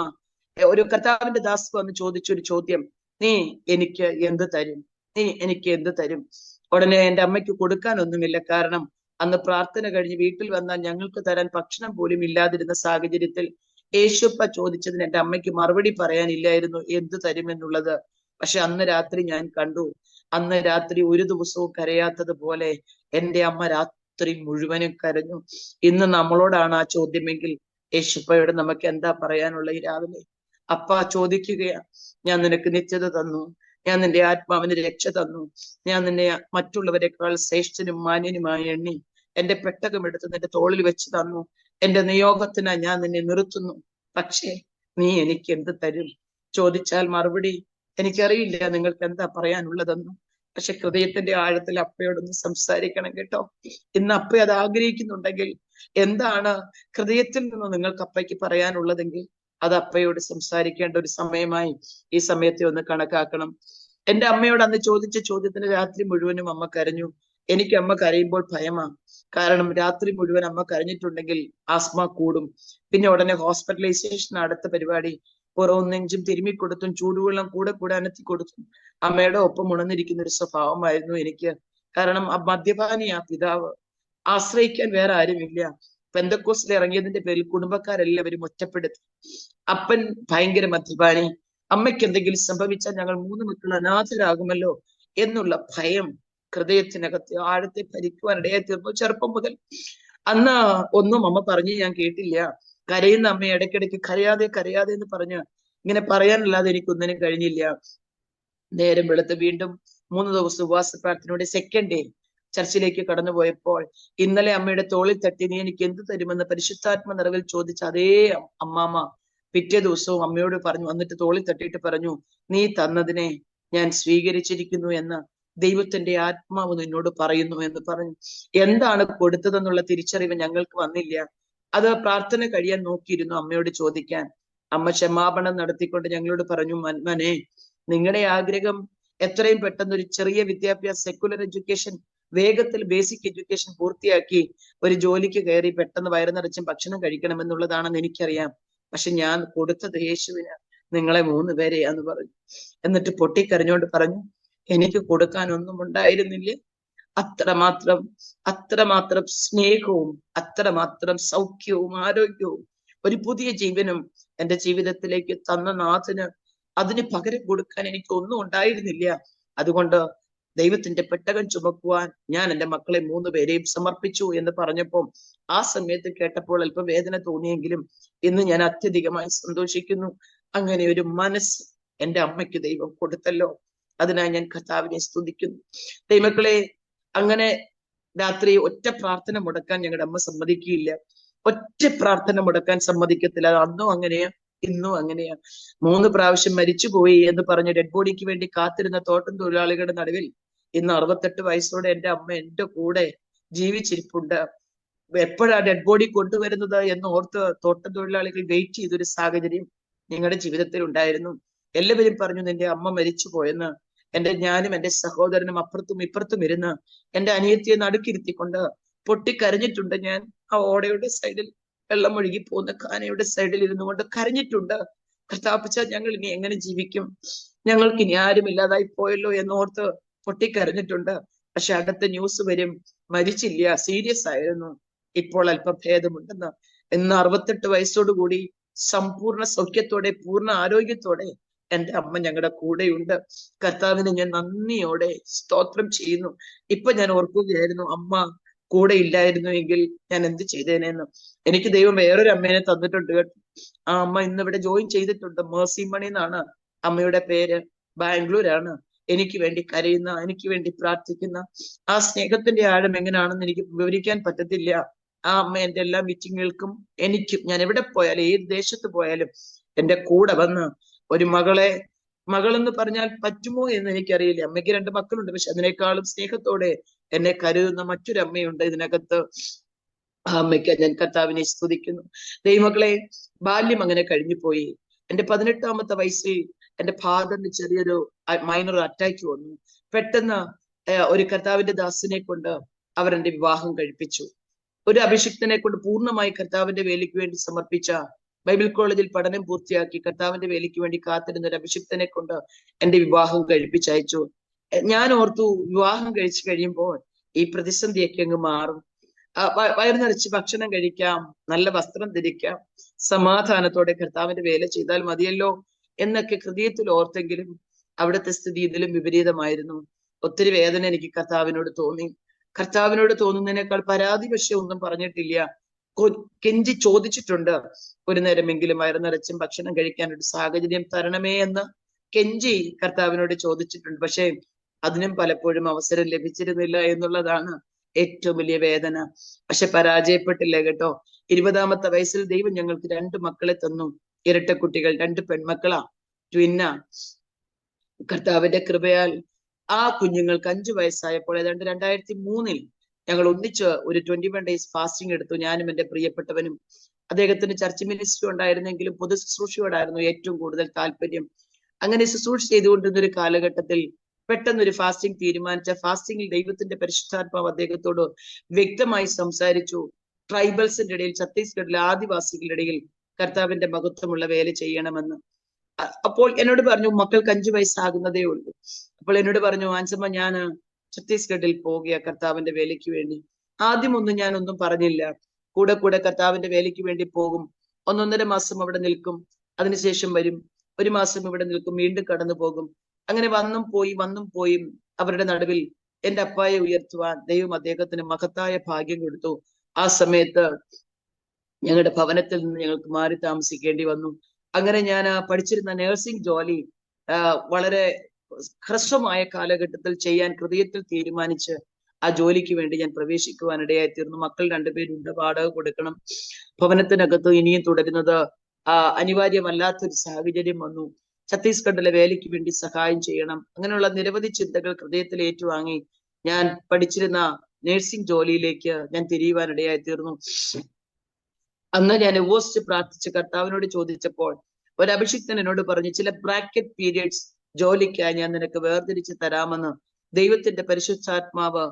Speaker 1: ഒരു കർത്താവിന്റെ ദാസ് വന്ന് ചോദിച്ചൊരു ചോദ്യം, നീ എനിക്ക് എന്ത് തരും, നീ എനിക്ക് എന്ത് തരും? ഉടനെ എന്റെ അമ്മയ്ക്ക് കൊടുക്കാനൊന്നുമില്ല. കാരണം അന്ന് പ്രാർത്ഥന കഴിഞ്ഞ് വീട്ടിൽ വന്നാൽ ഞങ്ങൾക്ക് തരാൻ ഭക്ഷണം പോലും ഇല്ലാതിരുന്ന സാഹചര്യത്തിൽ യേശുപ്പ ചോദിച്ചതിന് എന്റെ അമ്മയ്ക്ക് മറുപടി പറയാനില്ലായിരുന്നു എന്ത് തരുമെന്നുള്ളത്. പക്ഷെ അന്ന് രാത്രി ഞാൻ കണ്ടു, അന്ന് രാത്രി ഒരു ദിവസവും കരയാത്തത് പോലെ എന്റെ അമ്മ രാത്രി മുഴുവനും കരഞ്ഞു. ഇന്ന് നമ്മളോടാണ് ആ ചോദ്യമെങ്കിൽ യേശുപ്പയോട് നമുക്ക് എന്താ പറയാനുള്ള ഈ രാവിലെ? അപ്പ ചോദിക്കുകയാ, ഞാൻ നിനക്ക് നിത്യത തന്നു, ഞാൻ നിന്റെ ആത്മാവിന് രക്ഷ തന്നു, ഞാൻ നിന്നെ മറ്റുള്ളവരെക്കാൾ ശ്രേഷ്ഠനും മാന്യനുമായി എണ്ണി എന്റെ പെട്ടകം എടുത്ത് നിന്റെ തോളിൽ വെച്ച് തന്നു, എന്റെ നിയോഗത്തിനാ ഞാൻ നിന്നെ നിർത്തുന്നു. പക്ഷേ നീ എനിക്ക് എന്ത് തരും? ചോദിച്ചാൽ മറുപടി എനിക്കറിയില്ല നിങ്ങൾക്ക് എന്താ പറയാനുള്ളതെന്നും. പക്ഷെ ഹൃദയത്തിന്റെ ആഴത്തിൽ അപ്പയോടൊന്ന് സംസാരിക്കണം കേട്ടോ. ഇന്ന് അപ്പ അത് ആഗ്രഹിക്കുന്നുണ്ടെങ്കിൽ എന്താണ് ഹൃദയത്തിൽ നിന്ന് നിങ്ങൾക്ക് അപ്പയ്ക്ക് പറയാനുള്ളതെങ്കിൽ അത് അപ്പയോട് സംസാരിക്കേണ്ട ഒരു സമയമായി ഈ സമയത്തെ ഒന്ന് കണക്കാക്കണം. എന്റെ അമ്മയോട് അന്ന് ചോദിച്ച ചോദ്യത്തിന് രാത്രി മുഴുവനും അമ്മ കരഞ്ഞു. എനിക്ക് അമ്മ കരയുമ്പോൾ ഭയമാ. കാരണം രാത്രി മുഴുവൻ അമ്മ കരഞ്ഞിട്ടുണ്ടെങ്കിൽ ആസ്മ കൂടും. പിന്നെ ഉടനെ ഹോസ്പിറ്റലൈസേഷൻ, അടുത്ത പരിപാടി. പുറവും നെഞ്ചും തിരുമ്മിക്കൊടുത്തും ചൂടുവെള്ളം കൂടെ കൂടെ അനത്തി കൊടുത്തും അമ്മയുടെ ഒപ്പം ഉണർന്നിരിക്കുന്ന ഒരു സ്വഭാവമായിരുന്നു എനിക്ക്. കാരണം ആ മദ്യപാനിയാ പിതാവ്, ആശ്രയിക്കാൻ വേറെ ആരുമില്ല. പെന്തക്കോസ്റ്റിൽ ഇറങ്ങിയതിന്റെ പേരിൽ കുടുംബക്കാരെല്ലാവരും ഒറ്റപ്പെടുത്തി. അപ്പൻ ഭയങ്കര മദ്യപാനി, അമ്മയ്ക്ക് എന്തെങ്കിലും സംഭവിച്ചാൽ ഞങ്ങൾ 3 മക്കൾ അനാഥരാകുമല്ലോ എന്നുള്ള ഭയം ഹൃദയത്തിനകത്ത് ആഴത്തെ ഭരിക്കുവാനിടയായി തീർന്നു. ചെറുപ്പം മുതൽ അന്ന് ഒന്നും അമ്മ പറഞ്ഞ് ഞാൻ കേട്ടില്ല. കരയുന്ന അമ്മ ഇടയ്ക്കിടയ്ക്ക് കരയാതെ കരയാതെ എന്ന് പറഞ്ഞ് ഇങ്ങനെ പറയാനല്ലാതെ എനിക്കൊന്നിനും കഴിഞ്ഞില്ല. നേരം വെളുത്ത് വീണ്ടും 3 ദിവസം ഉപവാസ പ്രാർത്ഥനയുടെ സെക്കൻഡ് ഡേ ചർച്ചിലേക്ക് കടന്നുപോയപ്പോൾ ഇന്നലെ അമ്മയുടെ തോളിൽ തട്ടി നീ എനിക്ക് എന്ത് തരുമെന്ന് പരിശുദ്ധാത്മ നിറവിൽ ചോദിച്ച അതേ അമ്മാമ്മ പിറ്റേ ദിവസവും അമ്മയോട് പറഞ്ഞു, വന്നിട്ട് തോളിൽ തട്ടിയിട്ട് പറഞ്ഞു, നീ തന്നതിനെ ഞാൻ സ്വീകരിച്ചിരിക്കുന്നു എന്ന് ദൈവത്തിന്റെ ആത്മാവ് നിന്നോട് പറയുന്നു എന്ന് പറഞ്ഞു. എന്താണ് കൊടുത്തതെന്നുള്ള തിരിച്ചറിവ് ഞങ്ങൾക്ക് വന്നില്ല. അത് പ്രാർത്ഥന കഴിയാൻ നോക്കിയിരുന്നു അമ്മയോട് ചോദിക്കാൻ. അമ്മ ക്ഷമാപണം നടത്തിക്കൊണ്ട് ഞങ്ങളോട് പറഞ്ഞു, മനെ, നിങ്ങളുടെ ആഗ്രഹം എത്രയും പെട്ടെന്ന് ഒരു ചെറിയ വിദ്യാഭ്യാസ സെക്കുലർ എഡ്യൂക്കേഷൻ, വേഗത്തിൽ ബേസിക് എഡ്യൂക്കേഷൻ പൂർത്തിയാക്കി ഒരു ജോലിക്ക് കയറി പെട്ടെന്ന് വയറ് നിറച്ചും ഭക്ഷണം കഴിക്കണമെന്നുള്ളതാണെന്ന് എനിക്കറിയാം. പക്ഷെ ഞാൻ കൊടുത്തത് യേശുവിന്, നിങ്ങളെ 3 പേരെയാന്ന് പറഞ്ഞു. എന്നിട്ട് പൊട്ടിക്കരഞ്ഞോണ്ട് പറഞ്ഞു, എനിക്ക് കൊടുക്കാൻ ഒന്നും ഉണ്ടായിരുന്നില്ല. അത്രമാത്രം സ്നേഹവും അത്രമാത്രം സൗഖ്യവും ആരോഗ്യവും ഒരു പുതിയ ജീവനും എന്റെ ജീവിതത്തിലേക്ക് തന്ന നാഥന് അതിന് പകരം കൊടുക്കാൻ എനിക്ക് ഒന്നും ഉണ്ടായിരുന്നില്ല. അതുകൊണ്ട് ദൈവത്തിന്റെ പെട്ടകം ചുമക്കുവാൻ ഞാൻ എൻ്റെ മക്കളെ 3 പേരെയും സമർപ്പിച്ചു എന്ന് പറഞ്ഞപ്പോൾ ആ സമയത്ത് കേട്ടപ്പോൾ അല്പം വേദന തോന്നിയെങ്കിലും ഇന്ന് ഞാൻ അത്യധികമായി സന്തോഷിക്കുന്നു. അങ്ങനെ ഒരു മനസ്സ് എൻ്റെ അമ്മയ്ക്ക് ദൈവം കൊടുത്തല്ലോ. അതിനായി ഞാൻ കർത്താവിനെ സ്തുതിക്കുന്നു. ദൈവമക്കളെ, അങ്ങനെ രാത്രി ഒറ്റ പ്രാർത്ഥന മുടക്കാൻ ഞങ്ങളുടെ അമ്മ സമ്മതിക്കില്ല. ഒറ്റ പ്രാർത്ഥന മുടക്കാൻ സമ്മതിക്കത്തില്ല. അത് അന്നും അങ്ങനെയാ, ഇന്നും അങ്ങനെയാ. 3 പ്രാവശ്യം മരിച്ചുപോയി എന്ന് പറഞ്ഞ് ഡെഡ് ബോഡിക്ക് വേണ്ടി കാത്തിരുന്ന തോട്ടം തൊഴിലാളികളുടെ നടുവിൽ ഇന്ന് 68 വയസ്സോടെ എൻ്റെ അമ്മ എൻ്റെ കൂടെ ജീവിച്ചിരിപ്പുണ്ട്. എപ്പോഴാ ഡെഡ് ബോഡി കൊണ്ടുവരുന്നത് എന്ന് ഓർത്ത് തോട്ടം തൊഴിലാളികൾ വെയിറ്റ് ചെയ്തൊരു സാഹചര്യം നിങ്ങളുടെ ജീവിതത്തിൽ ഉണ്ടായിരുന്നു. എല്ലാവരും പറഞ്ഞു നിന്റെ അമ്മ മരിച്ചു പോയെന്ന്. ഞാനും എൻ്റെ സഹോദരനും അപ്പുറത്തും ഇപ്പുറത്തും ഇരുന്ന് എൻ്റെ അനിയത്തിയെ നടുക്കിരുത്തിക്കൊണ്ട് പൊട്ടിക്കരഞ്ഞിട്ടുണ്ട്. ഞാൻ ആ ഓടയുടെ സൈഡിൽ വെള്ളം ഒഴുകി പോകുന്ന കാനയുടെ സൈഡിൽ ഇരുന്നു കൊണ്ട് കരഞ്ഞിട്ടുണ്ട്. കർത്താപ്പച്ച, ഞങ്ങൾ ഇനി എങ്ങനെ ജീവിക്കും? ഞങ്ങൾക്ക് ഇനി ആരും ഇല്ലാതായി പോയല്ലോ എന്നോർത്ത് പൊട്ടിക്കരഞ്ഞിട്ടുണ്ട്. പക്ഷെ അടുത്ത ന്യൂസ് വരും, മരിച്ചില്ല, സീരിയസ് ആയിരുന്നു, ഇപ്പോൾ അല്പം ഭേദമുണ്ടെന്ന്. ഇന്ന് 68 വയസ്സോടുകൂടി സമ്പൂർണ്ണ സൗഖ്യത്തോടെ പൂർണ്ണ ആരോഗ്യത്തോടെ എൻ്റെ അമ്മ ഞങ്ങളുടെ കൂടെയുണ്ട്. കർത്താവിന് ഞാൻ നന്ദിയോടെ സ്തോത്രം ചെയ്യുന്നു. ഇപ്പൊ ഞാൻ ഓർക്കുകയായിരുന്നു, അമ്മ കൂടെ ഇല്ലായിരുന്നു എങ്കിൽ ഞാൻ എന്ത് ചെയ്തേനെന്ന്. എനിക്ക് ദൈവം വേറൊരു അമ്മേനെ തന്നിട്ടുണ്ട് കേട്ടോ. ആ അമ്മ ഇന്ന് ഇവിടെ ജോയിൻ ചെയ്തിട്ടുണ്ട്. മേഴ്സി മണി എന്നാണ് അമ്മയുടെ പേര്. ബാംഗ്ലൂരാണ്. എനിക്ക് വേണ്ടി കരയുന്ന, എനിക്ക് വേണ്ടി പ്രാർത്ഥിക്കുന്ന ആ സ്നേഹത്തിന്റെ ആഴം എങ്ങനെയാണെന്ന് എനിക്ക് വിവരിക്കാൻ പറ്റത്തില്ല. ആ അമ്മ എൻ്റെ എല്ലാ മീറ്റിങ്ങുകൾക്കും എനിക്കും, ഞാൻ എവിടെ പോയാലും ഏത് ദേശത്ത് പോയാലും എൻ്റെ കൂടെ വന്ന് ഒരു മകളെന്ന് പറഞ്ഞാൽ പറ്റുമോ എന്ന് എനിക്കറിയില്ല. അമ്മയ്ക്ക് 2 മക്കളുണ്ട്. പക്ഷെ അതിനേക്കാളും സ്നേഹത്തോടെ എന്നെ കരുതുന്ന മറ്റൊരു അമ്മയുണ്ട് ഇതിനകത്ത്. ആ അമ്മയ്ക്ക് ഞാൻ കർത്താവിനെ സ്തുതിക്കുന്നു. ദൈവമക്കളെ, ബാല്യം അങ്ങനെ കഴിഞ്ഞു പോയി. എൻ്റെ 18ാമത്തെ വയസ്സിൽ എൻ്റെ ഫാദറിന് ചെറിയൊരു മൈനർ അറ്റാക്ക് വന്നു. പെട്ടെന്ന് ഒരു കർത്താവിന്റെ ദാസനെ കൊണ്ട് അവർ എൻ്റെ വിവാഹം കഴിപ്പിച്ചു. ഒരു അഭിഷിക്തനെ കൊണ്ട് പൂർണ്ണമായി കർത്താവിന്റെ വേലയ്ക്ക് വേണ്ടി സമർപ്പിച്ച, ബൈബിൾ കോളേജിൽ പഠനം പൂർത്തിയാക്കി കർത്താവിന്റെ വേലയ്ക്ക് വേണ്ടി കാത്തിരുന്ന ഒരു അഭിഷിക്തനെ കൊണ്ട് എൻ്റെ വിവാഹം കഴിപ്പിച്ചയച്ചു. ഞാൻ ഓർത്തു, വിവാഹം കഴിച്ചു കഴിയുമ്പോൾ ഈ പ്രതിസന്ധിയൊക്കെ അങ്ങ് മാറും. വയറു നിറച്ച് ഭക്ഷണം കഴിക്കാം, നല്ല വസ്ത്രം ധരിക്കാം, സമാധാനത്തോടെ കർത്താവിന്റെ വേല ചെയ്താൽ മതിയല്ലോ എന്നൊക്കെ ഹൃദയത്തിൽ ഓർത്തെങ്കിലും അവിടുത്തെ സ്ഥിതി ഇതിലും വിപരീതമായിരുന്നു. ഒത്തിരി വേദന എനിക്ക് കർത്താവിനോട് തോന്നി. കർത്താവിനോട് തോന്നുന്നതിനേക്കാൾ പരാതി പക്ഷെ ഒന്നും പറഞ്ഞിട്ടില്ല. കെഞ്ചി ചോദിച്ചിട്ടുണ്ട്, ഒരു നേരമെങ്കിലും വയറു നിറച്ചും ഭക്ഷണം കഴിക്കാൻ ഒരു സാഹചര്യം തരണമേ എന്ന് കെഞ്ചി കർത്താവിനോട് ചോദിച്ചിട്ടുണ്ട്. പക്ഷെ അതിനും പലപ്പോഴും അവസരം ലഭിച്ചിരുന്നില്ല എന്നുള്ളതാണ് ഏറ്റവും വലിയ വേദന. പക്ഷെ പരാജയപ്പെട്ടില്ല കേട്ടോ. 20ാമത്തെ വയസ്സിൽ ദൈവം ഞങ്ങൾക്ക് 2 മക്കളെ തന്നു. ഇരട്ടക്കുട്ടികൾ, 2 പെൺമക്കളാ, ട്വിന്ന. കർത്താവിന്റെ കൃപയാൽ ആ കുഞ്ഞുങ്ങൾക്ക് 5 വയസ്സായപ്പോൾ ഏതാണ്ട് 2003 ഞങ്ങൾ ഒന്നിച്ച് ഒരു 21 days ഫാസ്റ്റിംഗ് എടുത്തു. ഞാനും എൻ്റെ പ്രിയപ്പെട്ടവനും. അദ്ദേഹത്തിന് ചർച്ച് മിനിസ്ട്രി ഉണ്ടായിരുന്നെങ്കിലും പൊതു ശുശ്രൂഷയോടായിരുന്നു ഏറ്റവും കൂടുതൽ താല്പര്യം. അങ്ങനെ ശുശ്രൂഷ ചെയ്തുകൊണ്ടിരുന്ന ഒരു കാലഘട്ടത്തിൽ പെട്ടെന്നൊരു ഫാസ്റ്റിംഗ് തീരുമാനിച്ച. ഫാസ്റ്റിംഗിൽ ദൈവത്തിന്റെ പരിശുദ്ധാത്മാവ് അദ്ദേഹത്തോട് വ്യക്തമായി സംസാരിച്ചു. ട്രൈബൽസിന്റെ ഇടയിൽ, ഛത്തീസ്ഗഡിലെ ആദിവാസികളുടെ ഇടയിൽ കർത്താവിന്റെ മഹത്വമുള്ള വേല ചെയ്യണമെന്ന്. അപ്പോൾ എന്നോട് പറഞ്ഞു, മക്കൾക്ക് 5 വയസ്സാകുന്നതേ ഉള്ളൂ. അപ്പോൾ എന്നോട് പറഞ്ഞു, ആൻസമ്മ, ഞാൻ ഛത്തീസ്ഗഡിൽ പോകുക കർത്താവിന്റെ വേലയ്ക്ക് വേണ്ടി. ആദ്യമൊന്നും ഞാനൊന്നും പറഞ്ഞില്ല. കൂടെ കൂടെ കർത്താവിന്റെ വേലയ്ക്ക് വേണ്ടി പോകും. 1-1.5 മാസം അവിടെ നിൽക്കും, അതിനുശേഷം വരും. 1 മാസം ഇവിടെ നിൽക്കും, വീണ്ടും കടന്നു പോകും. അങ്ങനെ വന്നും പോയും അവരുടെ നടുവിൽ എൻ്റെ അപ്പായെ ഉയർത്തുവാൻ ദൈവം അദ്ദേഹത്തിന് മഹത്തായ ഭാഗ്യം കൊടുത്തു. ആ സമയത്ത് ഞങ്ങളുടെ ഭവനത്തിൽ നിന്ന് ഞങ്ങൾക്ക് മാറി താമസിക്കേണ്ടി വന്നു. അങ്ങനെ ഞാൻ പഠിച്ചിരുന്ന നഴ്സിംഗ് ജോലി വളരെ ഹ്രസ്വമായ കാലഘട്ടത്തിൽ ചെയ്യാൻ ഹൃദയത്തിൽ തീരുമാനിച്ച് ആ ജോലിക്ക് വേണ്ടി ഞാൻ പ്രവേശിക്കുവാനിടയായി തീർന്നു. മക്കൾ 2 പേരുണ്ട്, വാടക കൊടുക്കണം. ഭവനത്തിനകത്ത് ഇനിയും തുടരുന്നത് അനിവാര്യമല്ലാത്തൊരു സാഹചര്യം വന്നു. ഛത്തീസ്ഗഡിലെ വേലയ്ക്ക് വേണ്ടി സഹായം ചെയ്യണം. അങ്ങനെയുള്ള നിരവധി ചിന്തകൾ ഹൃദയത്തിൽ ഏറ്റുവാങ്ങി ഞാൻ പഠിച്ചിരുന്ന നഴ്സിംഗ് ജോലിയിലേക്ക് ഞാൻ തിരിയുവാനിടയായി തീർന്നു. അന്ന് ഞാൻ ഉപവസിച്ച് പ്രാർത്ഥിച്ച് കർത്താവിനോട് ചോദിച്ചപ്പോൾ ഒരു അഭിഷിക്തൻ എന്നോട് പറഞ്ഞു, ചില ബ്രാക്കറ്റ് പീരിയഡ്സ് ജോലിക്കായി ഞാൻ നിനക്ക് വേർതിരിച്ച് തരാമെന്ന് ദൈവത്തിന്റെ പരിശുദ്ധാത്മാവ്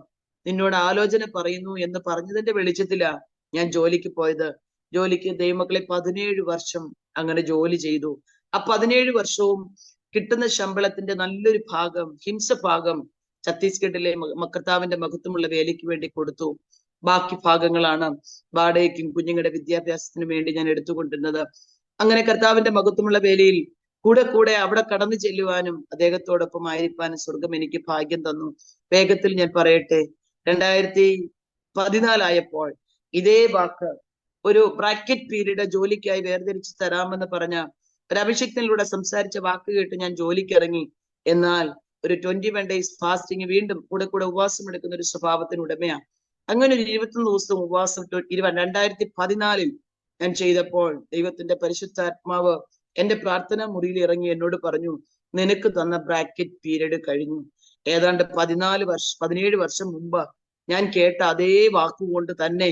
Speaker 1: നിന്നോട് ആലോചന പറയുന്നു എന്ന് പറഞ്ഞതിന്റെ വെളിച്ചത്തിലാ ഞാൻ ജോലിക്ക് പോയത്. ജോലിക്ക് ദൈവമക്കളെ 17 വർഷം അങ്ങനെ ജോലി ചെയ്തു. ആ 17 വർഷവും കിട്ടുന്ന ശമ്പളത്തിന്റെ നല്ലൊരു ഭാഗം, ഹിംസഭാഗം ഛത്തീസ്ഗഡിലെ കർത്താവിന്റെ മഹത്വമുള്ള വേലയ്ക്ക് വേണ്ടി കൊടുത്തു. ബാക്കി ഭാഗങ്ങളാണ് വാടകയ്ക്കും കുഞ്ഞുങ്ങളുടെ വിദ്യാഭ്യാസത്തിനും വേണ്ടി ഞാൻ എടുത്തുകൊണ്ടിരുന്നത്. അങ്ങനെ കർത്താവിന്റെ മഹത്വമുള്ള വേലയിൽ കൂടെ കൂടെ അവിടെ കടന്നു ചെല്ലുവാനും അദ്ദേഹത്തോടൊപ്പം ആയിരിക്കാനും സ്വർഗം എനിക്ക് ഭാഗ്യം തന്നു. വേഗത്തിൽ ഞാൻ പറയട്ടെ, 2014 ഇതേ വാക്ക് ഒരു ബ്രാക്കറ്റ് പീരീഡ് ജോലിക്കായി വേർതിരിച്ച് തരാമെന്ന് പറഞ്ഞ ഒരു അഭിഷിക്തനിലൂടെ സംസാരിച്ച വാക്ക് കേട്ട് ഞാൻ ജോലിക്ക് ഇറങ്ങി. എന്നാൽ ഒരു 21 ഡേയ്സ് ഫാസ്റ്റിംഗ് വീണ്ടും കൂടെ കൂടെ ഉപവാസം എടുക്കുന്ന ഒരു സ്വഭാവത്തിന് ഉടമയാണ്. അങ്ങനെ ഒരു 21 ദിവസം ഉപവാസം 2014 ഞാൻ ചെയ്തപ്പോൾ ദൈവത്തിന്റെ പരിശുദ്ധാത്മാവ് എന്റെ പ്രാർത്ഥനാ മുറിയിൽ ഇറങ്ങി എന്നോട് പറഞ്ഞു, നിനക്ക് തന്ന ബ്രാക്കറ്റ് പീരീഡ് കഴിഞ്ഞു. ഏതാണ്ട് 17 വർഷം മുമ്പ് ഞാൻ കേട്ട അതേ വാക്കുകൊണ്ട് തന്നെ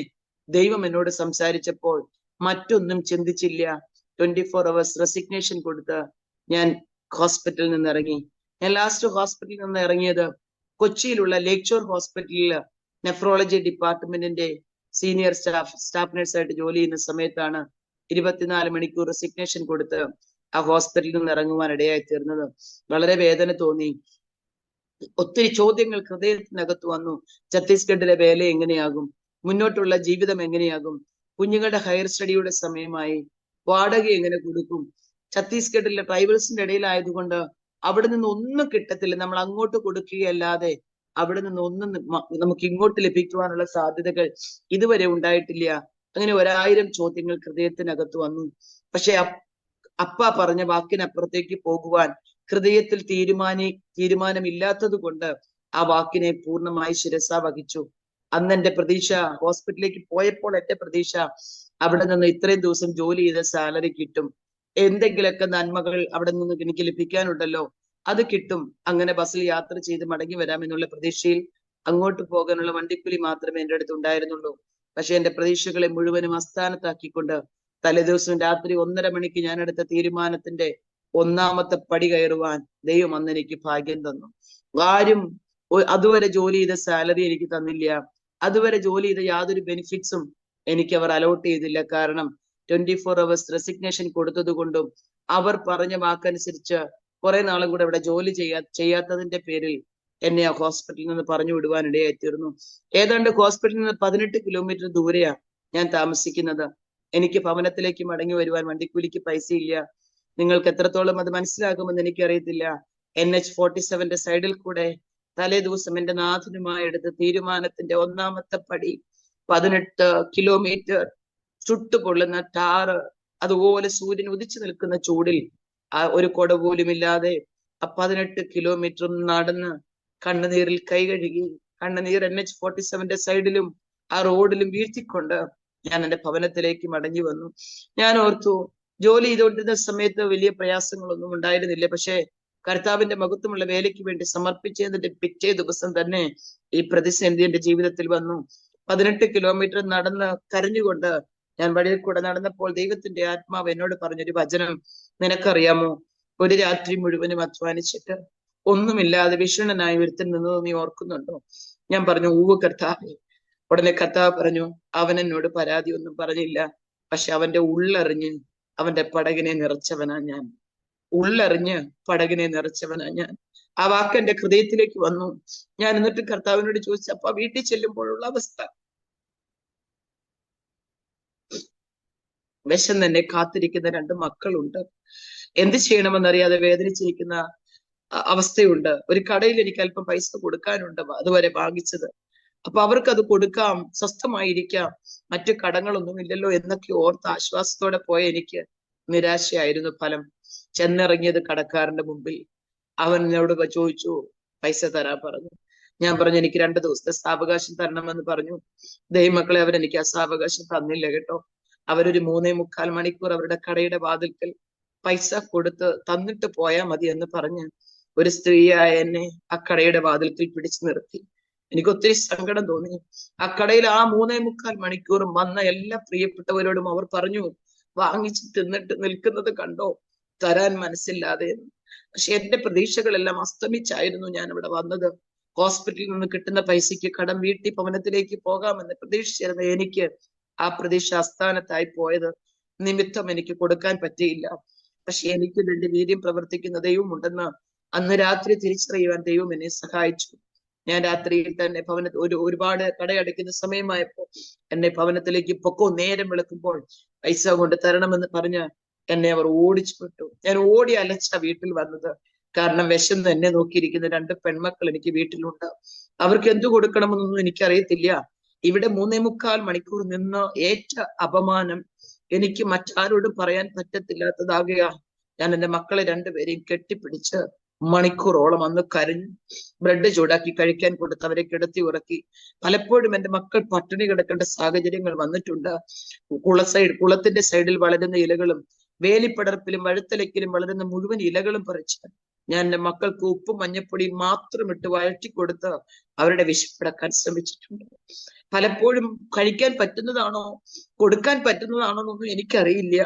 Speaker 1: ദൈവം എന്നോട് സംസാരിച്ചപ്പോൾ മറ്റൊന്നും ചിന്തിച്ചില്ല. 24 hours റെസിഗ്നേഷൻ കൊടുത്ത് ഞാൻ ഹോസ്പിറ്റലിൽ നിന്ന് ഇറങ്ങി. ഞാൻ ലാസ്റ്റ് ഹോസ്പിറ്റലിൽ നിന്ന് ഇറങ്ങിയത് കൊച്ചിയിലുള്ള ലേക്ചോർ ഹോസ്പിറ്റലില് നെഫ്രോളജി ഡിപ്പാർട്ട്മെന്റിന്റെ സീനിയർ സ്റ്റാഫ് നഴ്സായിട്ട് ജോലി ചെയ്യുന്ന സമയത്താണ്. 24 മണിക്കൂർ റെസിഗ്നേഷൻ കൊടുത്ത് ആ ഹോസ്പിറ്റലിൽ നിന്ന് ഇറങ്ങുവാൻ ഇടയായി തീർന്നത്. വളരെ വേദന തോന്നി. ഒത്തിരി ചോദ്യങ്ങൾ ഹൃദയത്തിനകത്ത് വന്നു. ഛത്തീസ്ഗഡിലെ വേല എങ്ങനെയാകും? മുന്നോട്ടുള്ള ജീവിതം എങ്ങനെയാകും? കുഞ്ഞുങ്ങളുടെ ഹയർ സ്റ്റഡിയുടെ സമയമായി, വാടക എങ്ങനെ കൊടുക്കും? ഛത്തീസ്ഗഡിലെ ട്രൈബൽസിന്റെ ഇടയിലായതുകൊണ്ട് അവിടെ നിന്ന് ഒന്നും കിട്ടത്തില്ല. നമ്മൾ അങ്ങോട്ട് കൊടുക്കുകയല്ലാതെ അവിടെ നിന്ന് ഒന്നും നമുക്ക് ഇങ്ങോട്ട് ലഭിക്കുവാനുള്ള സാധ്യതകൾ ഇതുവരെ ഉണ്ടായിട്ടില്ല. അങ്ങനെ 1000 ചോദ്യങ്ങൾ ഹൃദയത്തിനകത്ത് വന്നു. പക്ഷെ അപ്പ പറഞ്ഞ വാക്കിനപ്പുറത്തേക്ക് പോകുവാൻ ഹൃദയത്തിൽ തീരുമാനമില്ലാത്തത് കൊണ്ട് ആ വാക്കിനെ പൂർണ്ണമായി ശിരസ വഹിച്ചു. അന്ന് എന്റെ പ്രതീക്ഷ, ഹോസ്പിറ്റലിലേക്ക് പോയപ്പോൾ എന്റെ പ്രതീക്ഷ അവിടെ നിന്ന് ഇത്രയും ദിവസം ജോലി ചെയ്ത സാലറി കിട്ടും, എന്തെങ്കിലുമൊക്കെ നന്മകൾ അവിടെ നിന്ന് എനിക്ക് ലഭിക്കാനുണ്ടല്ലോ, അത് കിട്ടും. അങ്ങനെ ബസ്സിൽ യാത്ര ചെയ്ത് മടങ്ങി വരാമെന്നുള്ള പ്രതീക്ഷയിൽ അങ്ങോട്ട് പോകാനുള്ള വണ്ടിക്കൂലി മാത്രമേ എൻ്റെ അടുത്ത് ഉണ്ടായിരുന്നുള്ളൂ. പക്ഷെ എന്റെ പ്രതീക്ഷകളെ മുഴുവനും അസ്ഥാനത്താക്കിക്കൊണ്ട് തലേദിവസം രാത്രി 1:30 മണിക്ക് ഞാൻ എടുത്ത തീരുമാനത്തിന്റെ 1ാമത്തെ പടി കയറുവാൻ ദൈവം അന്ന് എനിക്ക് ഭാഗ്യം തന്നു. ആരും അതുവരെ ജോലി ചെയ്ത സാലറി എനിക്ക് തന്നില്ല. അതുവരെ ജോലി ചെയ്ത യാതൊരു ബെനിഫിറ്റ്സും എനിക്ക് അവർ അലോട്ട് ചെയ്തില്ല. കാരണം 24 hours റെസിഗ്നേഷൻ കൊടുത്തത് കൊണ്ടും അവർ പറഞ്ഞ വാക്കനുസരിച്ച് കുറെ നാളും കൂടെ ഇവിടെ ജോലി ചെയ്യാത്തതിന്റെ പേരിൽ എന്നെ ആ ഹോസ്പിറ്റലിൽ നിന്ന് പറഞ്ഞു വിടുവാൻ ഇടയായി തീർന്നു. ഏതാണ്ട് ഹോസ്പിറ്റലിൽ നിന്ന് 18 കിലോമീറ്റർ ദൂരെയാണ് ഞാൻ താമസിക്കുന്നത്. എനിക്ക് ഭവനത്തിലേക്ക് മടങ്ങി വരുവാൻ വണ്ടിക്കൂലിക്ക് പൈസ ഇല്ല. നിങ്ങൾക്ക് എത്രത്തോളം അത് മനസ്സിലാകുമെന്ന് എനിക്കറിയത്തില്ല. NH-47 സൈഡിൽ കൂടെ തലേ ദിവസം എന്റെ നാഥനുമായി എടുത്ത തീരുമാനത്തിന്റെ 1ാമത്തെ പടി 18 കിലോമീറ്റർ ചുട്ടുപൊള്ളുന്ന ടാറ്, അതുപോലെ സൂര്യൻ ഉദിച്ചു നിൽക്കുന്ന ചൂടിൽ ഒരു കൊട പോലും ഇല്ലാതെ ആ 18 കിലോമീറ്ററും നടന്ന് കണ്ണുനീരിൽ കൈ കഴുകി, കണ്ണുനീർ NH-47 സൈഡിലും ആ റോഡിലും വീഴ്ത്തിക്കൊണ്ട് ഞാൻ എന്റെ ഭവനത്തിലേക്ക് മടങ്ങി വന്നു. ഞാൻ ഓർത്തു, ജോലി ചെയ്തുകൊണ്ടിരുന്ന സമയത്ത് വലിയ പ്രയാസങ്ങളൊന്നും ഉണ്ടായിരുന്നില്ല. പക്ഷെ കർത്താവിന്റെ മഹത്വമുള്ള വേലയ്ക്ക് വേണ്ടി സമർപ്പിച്ചതിന്റെ പിറ്റേ ദിവസം തന്നെ ഈ പ്രതിസന്ധി എന്റെ ജീവിതത്തിൽ വന്നു. 18 കിലോമീറ്റർ നടന്ന് കരഞ്ഞുകൊണ്ട് ഞാൻ വഴിയിൽ കൂടെ നടന്നപ്പോൾ ദൈവത്തിന്റെ ആത്മാവ് എന്നോട് പറഞ്ഞൊരു വചനം, നിനക്കറിയാമോ, ഒരു രാത്രി മുഴുവനും അധ്വാനിച്ചിട്ട് ഒന്നുമില്ലാതെ വിഷണ്ണനായി ഒരുത്തൻ നിന്നത് നീ ഓർക്കുന്നുണ്ടോ? ഞാൻ പറഞ്ഞു, ഊവ് കർത്താവേ. ഉടനെ കർത്താവ് പറഞ്ഞു, അവൻ എന്നോട് പരാതി ഒന്നും പറഞ്ഞില്ല, പക്ഷെ അവന്റെ ഉള്ളറിഞ്ഞ് അവന്റെ പടകിനെ നിറച്ചവനാ ഞാൻ. ഉള്ളറിഞ്ഞ് പടകിനെ നിറച്ചവനാ ഞാൻ. ആ വാക്ക് എന്റെ ഹൃദയത്തിലേക്ക് വന്നു. ഞാൻ എന്നിട്ട് കർത്താവിനോട് ചോദിച്ചു, അപ്പ വീട്ടിൽ ചെല്ലുമ്പോഴുള്ള അവസ്ഥ? വിശന്ന് എന്നെ കാത്തിരിക്കുന്ന 2 മക്കളുണ്ട്. എന്ത് ചെയ്യണമെന്നറിയാതെ വേദനിച്ചിരിക്കുന്ന അവസ്ഥയുണ്ട്. ഒരു കടയിൽ എനിക്ക് അല്പം പൈസ കൊടുക്കാനുണ്ട്, അതുവരെ വാങ്ങിച്ചത്. അപ്പൊ അവർക്ക് അത് കൊടുക്കാം, സ്വസ്ഥമായിരിക്കാം, മറ്റു കടങ്ങളൊന്നും ഇല്ലല്ലോ എന്നൊക്കെ ഓർത്ത് ആശ്വാസത്തോടെ പോയ എനിക്ക് നിരാശയായിരുന്നു ഫലം. ചെന്നിറങ്ങിയത് കടക്കാരന്റെ മുമ്പിൽ. അവൻ എന്നോട് ചോദിച്ചു, പൈസ തരാൻ പറഞ്ഞു. ഞാൻ പറഞ്ഞു, എനിക്ക് 2 ദിവസത്തെ സാവകാശം തരണമെന്ന് പറഞ്ഞു. ദൈവമക്കളെ, അവരെനിക്ക് ആ സാവകാശം തന്നില്ല കേട്ടോ. അവരൊരു 3.25 മണിക്കൂർ അവരുടെ കടയുടെ വാതിൽക്കൽ പൈസ കൊടുത്ത് തന്നിട്ട് പോയാൽ മതി എന്ന് പറഞ്ഞ് ഒരു സ്ത്രീയായ എന്നെ ആ കടയുടെ വാതിൽക്കൽ പിടിച്ചു നിർത്തി. എനിക്ക് ഒത്തിരി സങ്കടം തോന്നി. ആ കടയിൽ ആ 3.25 മണിക്കൂറും വന്ന എല്ലാ പ്രിയപ്പെട്ടവരോടും അവർ പറഞ്ഞു, വാങ്ങിച്ച് തിന്നിട്ട് നിൽക്കുന്നത് കണ്ടോ, തരാൻ മനസ്സില്ലാതെ. പക്ഷെ എന്റെ പ്രതീക്ഷകളെല്ലാം അസ്തമിച്ചായിരുന്നു ഞാൻ ഇവിടെ വന്നത്. ഹോസ്പിറ്റലിൽ നിന്ന് കിട്ടുന്ന പൈസയ്ക്ക് കടം വീട്ടി ഭവനത്തിലേക്ക് പോകാമെന്ന് പ്രതീക്ഷിച്ചിരുന്ന എനിക്ക് ആ പ്രതീക്ഷ അസ്ഥാനത്തായി പോയത് നിമിത്തം എനിക്ക് കൊടുക്കാൻ പറ്റിയില്ല. പക്ഷെ എനിക്ക് എന്റെ വീര്യം പ്രവർത്തിക്കുന്ന ദൈവമുണ്ടെന്ന് അന്ന് രാത്രി തിരിച്ചറിയുവാൻ ദൈവം എന്നെ സഹായിച്ചു. ഞാൻ രാത്രിയിൽ തന്നെ ഒരുപാട് കടയടയ്ക്കുന്ന സമയമായപ്പോ എന്നെ ഭവനത്തിലേക്ക് പൊക്കോ, നേരം വിളക്കുമ്പോൾ പൈസ കൊണ്ട് തരണമെന്ന് പറഞ്ഞ് എന്നെ അവർ ഓടിച്ചു വിട്ടു. ഞാൻ ഓടി അലച്ച വീട്ടിൽ വന്നത്. കാരണം വിശന്ന് എന്നെ നോക്കിയിരിക്കുന്ന 2 പെൺമക്കൾ എനിക്ക് വീട്ടിലുണ്ട്. അവർക്ക് എന്തു കൊടുക്കണമെന്നൊന്നും എനിക്കറിയത്തില്ല. ഇവിടെ 3.25 മണിക്കൂർ നിന്ന് ഏറ്റ അപമാനം എനിക്ക് മറ്റാരോടും പറയാൻ പറ്റത്തില്ലാത്തതാകയാ ഞാൻ എന്റെ മക്കളെ 2 പേരെയും കെട്ടിപ്പിടിച്ച് മണിക്കൂറോളം അന്ന് കരഞ്ഞു. ബ്രെഡ് ചൂടാക്കി കഴിക്കാൻ കൊടുത്ത് അവരെ കിടത്തി ഉറക്കി. പലപ്പോഴും എന്റെ മക്കൾ പട്ടിണി കിടക്കേണ്ട സാഹചര്യങ്ങൾ വന്നിട്ടുണ്ട്. കുളത്തിന്റെ സൈഡിൽ വളരുന്ന ഇലകളും വേലിപ്പടർപ്പിലും വഴുത്തലയ്ക്കലും വളരുന്ന മുഴുവൻ ഇലകളും പറിച്ച് ഞാൻ എന്റെ മക്കൾക്ക് ഉപ്പും മഞ്ഞപ്പൊടിയും മാത്രം ഇട്ട് വഴറ്റി കൊടുത്ത് അവരുടെ വിശപ്പടക്കാൻ ശ്രമിച്ചിട്ടുണ്ട്. പലപ്പോഴും കഴിക്കാൻ പറ്റുന്നതാണോ കൊടുക്കാൻ പറ്റുന്നതാണോ എന്നൊന്നും എനിക്കറിയില്ല.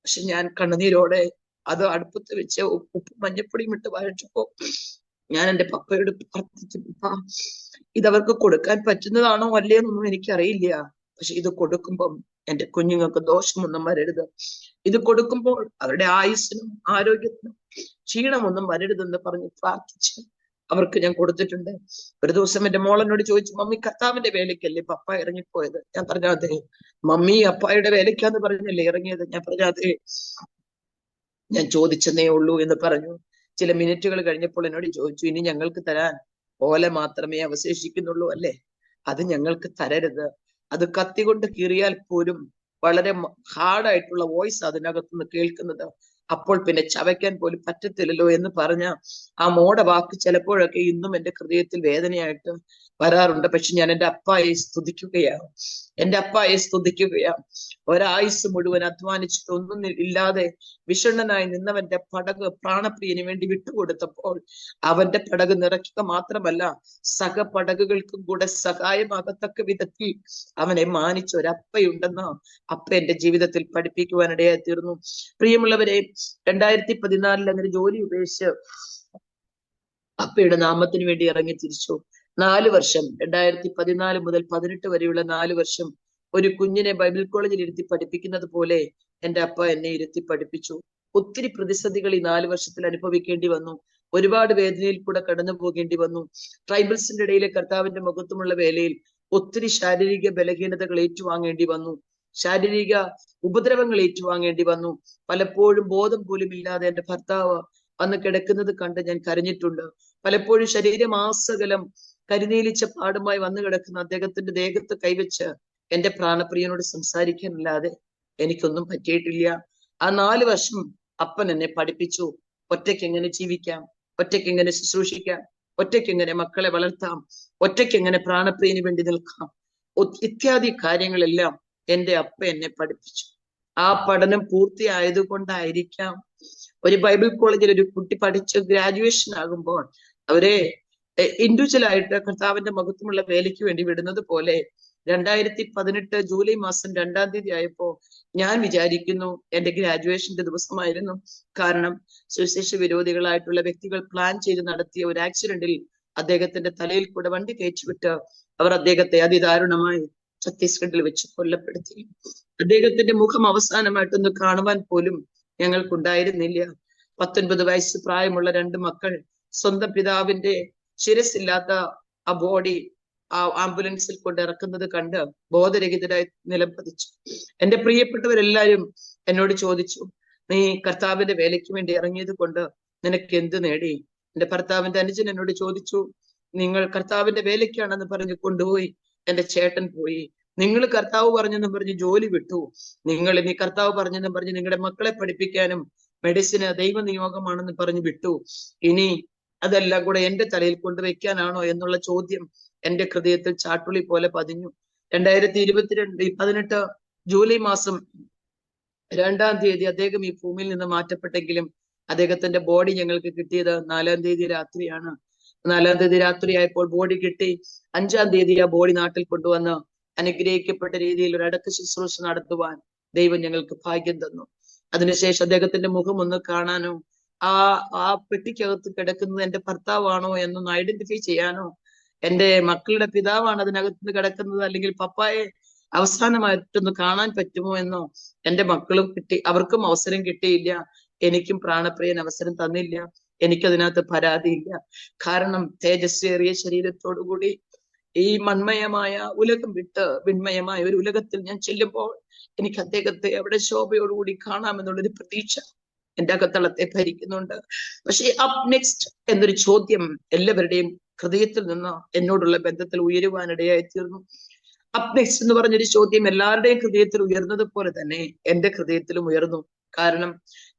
Speaker 1: പക്ഷെ ഞാൻ കണ്ണുനീരോടെ അത് അടുപ്പത്ത് വെച്ച് ഉപ്പും മഞ്ഞപ്പൊടിയും ഇട്ട് വഴച്ചപ്പോ ഞാൻ എന്റെ പപ്പയോട് പ്രാർത്ഥിച്ചു, പപ്പ ഇതവർക്ക് കൊടുക്കാൻ പറ്റുന്നതാണോ അല്ലേന്നൊന്നും എനിക്കറിയില്ല. പക്ഷെ ഇത് കൊടുക്കുമ്പം എന്റെ കുഞ്ഞുങ്ങൾക്ക് ദോഷമൊന്നും വരരുത്. ഇത് കൊടുക്കുമ്പോൾ അവരുടെ ആയുസ്സിനും ആരോഗ്യത്തിനും ക്ഷീണമൊന്നും വരരുതെന്ന് പറഞ്ഞ് പ്രാർത്ഥിച്ച് അവർക്ക് ഞാൻ കൊടുത്തിട്ടുണ്ട്. ഒരു ദിവസം എന്റെ മോളെന്നോട് ചോദിച്ചു, മമ്മി കർത്താവിന്റെ വേലയ്ക്കല്ലേ പപ്പ ഇറങ്ങിപ്പോയത്? ഞാൻ പറഞ്ഞു അതെ. മമ്മി അപ്പായുടെ വേലയ്ക്കാന്ന് പറഞ്ഞല്ലേ ഇറങ്ങിയത്? ഞാൻ പറഞ്ഞു അതെ, ഞാൻ ചോദിച്ചെന്നേ ഉള്ളൂ എന്ന് പറഞ്ഞു. ചില മിനിറ്റുകൾ കഴിഞ്ഞപ്പോൾ എന്നോട് ചോദിച്ചു, ഇനി ഞങ്ങൾക്ക് തരാൻ ഓല മാത്രമേ അവശേഷിക്കുന്നുള്ളൂ അല്ലേ? അത് ഞങ്ങൾക്ക് തരരുത്. അത് കത്തി കൊണ്ട് കീറിയാൽ പോലും വളരെ ഹാർഡായിട്ടുള്ള വോയിസ് അതിനകത്തുനിന്ന് കേൾക്കുന്നത്. അപ്പോൾ പിന്നെ ചവയ്ക്കാൻ പോലും പറ്റത്തില്ലല്ലോ എന്ന് പറഞ്ഞ ആ മോടെ വാക്ക് ചിലപ്പോഴൊക്കെ ഇന്നും എന്റെ ഹൃദയത്തിൽ വേദനയായിട്ട് വരാറുണ്ട്. പക്ഷെ ഞാൻ എന്റെ അപ്പായെ സ്തുതിക്കുകയാണ്. എന്റെ അപ്പായെ സ്തുതിക്കുകയാണ്. ഒരായുസ് മുഴുവൻ അധ്വാനിച്ചിട്ട് ഒന്നും ഇല്ലാതെ വിഷണ്ണനായി നിന്നവന്റെ പടക് പ്രാണപ്രിയന് വേണ്ടി വിട്ടുകൊടുത്തപ്പോൾ അവന്റെ പടക് നിറയ്ക്കുക മാത്രമല്ല, സഹപടകുകൾക്കും കൂടെ സഹായമാകത്തക്ക വിധത്തിൽ അവനെ മാനിച്ച ഒരപ്പയുണ്ടെന്ന് അപ്പ എന്റെ ജീവിതത്തിൽ പഠിപ്പിക്കുവാനിടയായി തീർന്നു. പ്രിയമുള്ളവരെ, 2014 അങ്ങനെ ജോലി ഉപേക്ഷിച്ച് അപ്പയുടെ നാമത്തിന് വേണ്ടി ഇറങ്ങി തിരിച്ചു. 4 വർഷം 2014 മുതൽ 18 വരെയുള്ള 4 വർഷം ഒരു കുഞ്ഞിനെ ബൈബിൾ കോളേജിൽ ഇരുത്തി പഠിപ്പിക്കുന്നത് പോലെ എന്റെ അപ്പ എന്നെ ഇരുത്തി പഠിപ്പിച്ചു. ഒത്തിരി പ്രതിസന്ധികൾ ഈ 4 വർഷത്തിൽ അനുഭവിക്കേണ്ടി വന്നു. ഒരുപാട് വേദനയിൽ കൂടെ കടന്നു പോകേണ്ടി വന്നു. ട്രൈബൽസിന്റെ ഇടയിലെ കർത്താവിന്റെ മഹത്വമുള്ള വേലയിൽ ഒത്തിരി ശാരീരിക ബലഹീനതകൾ ഏറ്റുവാങ്ങേണ്ടി വന്നു. ശാരീരിക ഉപദ്രവങ്ങൾ ഏറ്റുവാങ്ങേണ്ടി വന്നു. പലപ്പോഴും ബോധം പോലും ഇല്ലാതെ എന്റെ ഭർത്താവ് വന്ന് കിടക്കുന്നത് കണ്ട് ഞാൻ കരഞ്ഞിട്ടുണ്ട്. പലപ്പോഴും ശരീരമാസകലം കരിനീലിച്ച പാടുമായി വന്നു കിടക്കുന്ന അദ്ദേഹത്തിന്റെ ദേഹത്ത് കൈവച്ച് എന്റെ പ്രാണപ്രിയനോട് സംസാരിക്കാനല്ലാതെ എനിക്കൊന്നും പറ്റിയിട്ടില്ല. ആ 4 വർഷം അപ്പൻ എന്നെ പഠിപ്പിച്ചു. ഒറ്റയ്ക്ക് എങ്ങനെ ജീവിക്കാം, ഒറ്റയ്ക്ക് എങ്ങനെ ശുശ്രൂഷിക്കാം, ഒറ്റയ്ക്ക് എങ്ങനെ മക്കളെ വളർത്താം, ഒറ്റയ്ക്ക് എങ്ങനെ പ്രാണപ്രിയന് വേണ്ടി നിൽക്കാം, ഇത്യാദി കാര്യങ്ങളെല്ലാം എന്റെ അപ്പ എന്നെ പഠിപ്പിച്ചു. ആ പഠനം പൂർത്തിയായത് കൊണ്ടായിരിക്കാം ഒരു ബൈബിൾ കോളേജിൽ ഒരു കുട്ടി പഠിച്ച് ഗ്രാജുവേഷൻ ആകുമ്പോൾ അവരെ ഇൻഡിവിജ്വൽ ആയിട്ട് കർത്താവിന്റെ മഹത്വമുള്ള വേലയ്ക്ക് വേണ്ടി വിടുന്നത് പോലെ 2018 ജൂലൈ മാസം 2-ാം തീയതി ആയപ്പോ ഞാൻ വിചാരിക്കുന്നു എന്റെ ഗ്രാജുവേഷന്റെ ദിവസമായിരുന്നു. കാരണം സുവിശേഷ വിരോധികളായിട്ടുള്ള വ്യക്തികൾ പ്ലാൻ ചെയ്ത് നടത്തിയ ഒരു ആക്സിഡന്റിൽ അദ്ദേഹത്തിന്റെ തലയിൽ കൂടെ വണ്ടി കയറ്റിവിട്ട് അവർ അദ്ദേഹത്തെ അതിദാരുണമായി ഛത്തീസ്ഗഡിൽ വെച്ച് കൊല്ലപ്പെടുത്തി. അദ്ദേഹത്തിന്റെ മുഖം അവസാനമായിട്ടൊന്ന് കാണുവാൻ പോലും ഞങ്ങൾക്കുണ്ടായിരുന്നില്ല. 19 വയസ്സ് പ്രായമുള്ള 2 മക്കൾ സ്വന്തം പിതാവിന്റെ ശിരസില്ലാത്ത ആ ബോഡി ആ ആംബുലൻസിൽ കൊണ്ട് ഇറക്കുന്നത് കണ്ട് ബോധരഹിതരായി നിലംപതിച്ചു. എന്റെ പ്രിയപ്പെട്ടവരെല്ലാരും എന്നോട് ചോദിച്ചു, നീ കർത്താവിന്റെ വേലയ്ക്ക് വേണ്ടി ഇറങ്ങിയത് കൊണ്ട് നിനക്ക് എന്ത് നേടി? എന്റെ ഭർത്താവിന്റെ അനുജൻ എന്നോട് ചോദിച്ചു, നിങ്ങൾ കർത്താവിന്റെ വേലയ്ക്കാണെന്ന് പറഞ്ഞ് കൊണ്ടുപോയി എന്റെ ചേട്ടൻ പോയി. നിങ്ങൾ കർത്താവ് പറഞ്ഞെന്നും പറഞ്ഞ് ജോലി വിട്ടു. നിങ്ങൾ ഇനി കർത്താവ് പറഞ്ഞെന്നും പറഞ്ഞ് നിങ്ങളുടെ മക്കളെ പഠിപ്പിക്കാനും മെഡിസിന് ദൈവനിയോഗമാണെന്ന് പറഞ്ഞ് വിട്ടു. ഇനി അതെല്ലാം കൂടെ എന്റെ തലയിൽ കൊണ്ടുവയ്ക്കാനാണോ എന്നുള്ള ചോദ്യം എന്റെ ഹൃദയത്തിൽ ചാട്ടുളി പോലെ പതിഞ്ഞു. 2018 ജൂലൈ മാസം 2-ാം തീയതി അദ്ദേഹം ഈ ഭൂമിയിൽ നിന്ന് മാറ്റപ്പെട്ടെങ്കിലും അദ്ദേഹത്തിന്റെ ബോഡി ഞങ്ങൾക്ക് കിട്ടിയത് 4-ാം തീയതി രാത്രിയാണ്. 4-ാം തീയതി രാത്രിയായപ്പോൾ ബോഡി കിട്ടി. 5-ാം തീയതി ആ ബോഡി നാട്ടിൽ കൊണ്ടുവന്ന് അനുഗ്രഹിക്കപ്പെട്ട രീതിയിൽ ഒരു അടക്ക ശുശ്രൂഷ നടത്തുവാൻ ദൈവം ഞങ്ങൾക്ക് ഭാഗ്യം തന്നു. അതിനുശേഷം അദ്ദേഹത്തിന്റെ മുഖം ഒന്ന് കാണാനോ ആ പെട്ടിക്കകത്ത് കിടക്കുന്നത് എന്റെ ഭർത്താവാണോ എന്നൊന്ന് ഐഡന്റിഫൈ ചെയ്യാനോ, എന്റെ മക്കളുടെ പിതാവാണ് അതിനകത്ത് കിടക്കുന്നത് അല്ലെങ്കിൽ പപ്പായെ അവസാനമായിട്ടൊന്ന് കാണാൻ പറ്റുമോ എന്നോ എന്റെ മക്കളും അവർക്കും അവസരം കിട്ടിയില്ല. എനിക്കും പ്രാണപ്രിയൻ അവസരം തന്നില്ല. എനിക്കതിനകത്ത് പരാതിയില്ല. കാരണം തേജസ്വേറിയ ശരീരത്തോടുകൂടി ഈ മൺമയമായ ഉലകം വിട്ട് വിൺമയമായ ഒരു ഉലകത്തിൽ ഞാൻ ചെല്ലുമ്പോൾ എനിക്ക് അദ്ദേഹത്തെ അവിടെ ശോഭയോടുകൂടി കാണാമെന്നുള്ളൊരു പ്രതീക്ഷ എന്റെ അകത്തളത്തെ ഭരിക്കുന്നുണ്ട്. പക്ഷേ അപ്പ് നെക്സ്റ്റ് എന്നൊരു ചോദ്യം എല്ലാവരുടെയും ഹൃദയത്തിൽ നിന്ന് എന്നോടുള്ള ബന്ധത്തിൽ ഉയരുവാനിടയായി തീർന്നു. അപ്പ് നെക്സ്റ്റ് എന്ന് പറഞ്ഞൊരു ചോദ്യം എല്ലാവരുടെയും ഹൃദയത്തിൽ ഉയർന്നത് പോലെ തന്നെ എന്റെ ഹൃദയത്തിലും ഉയർന്നു. കാരണം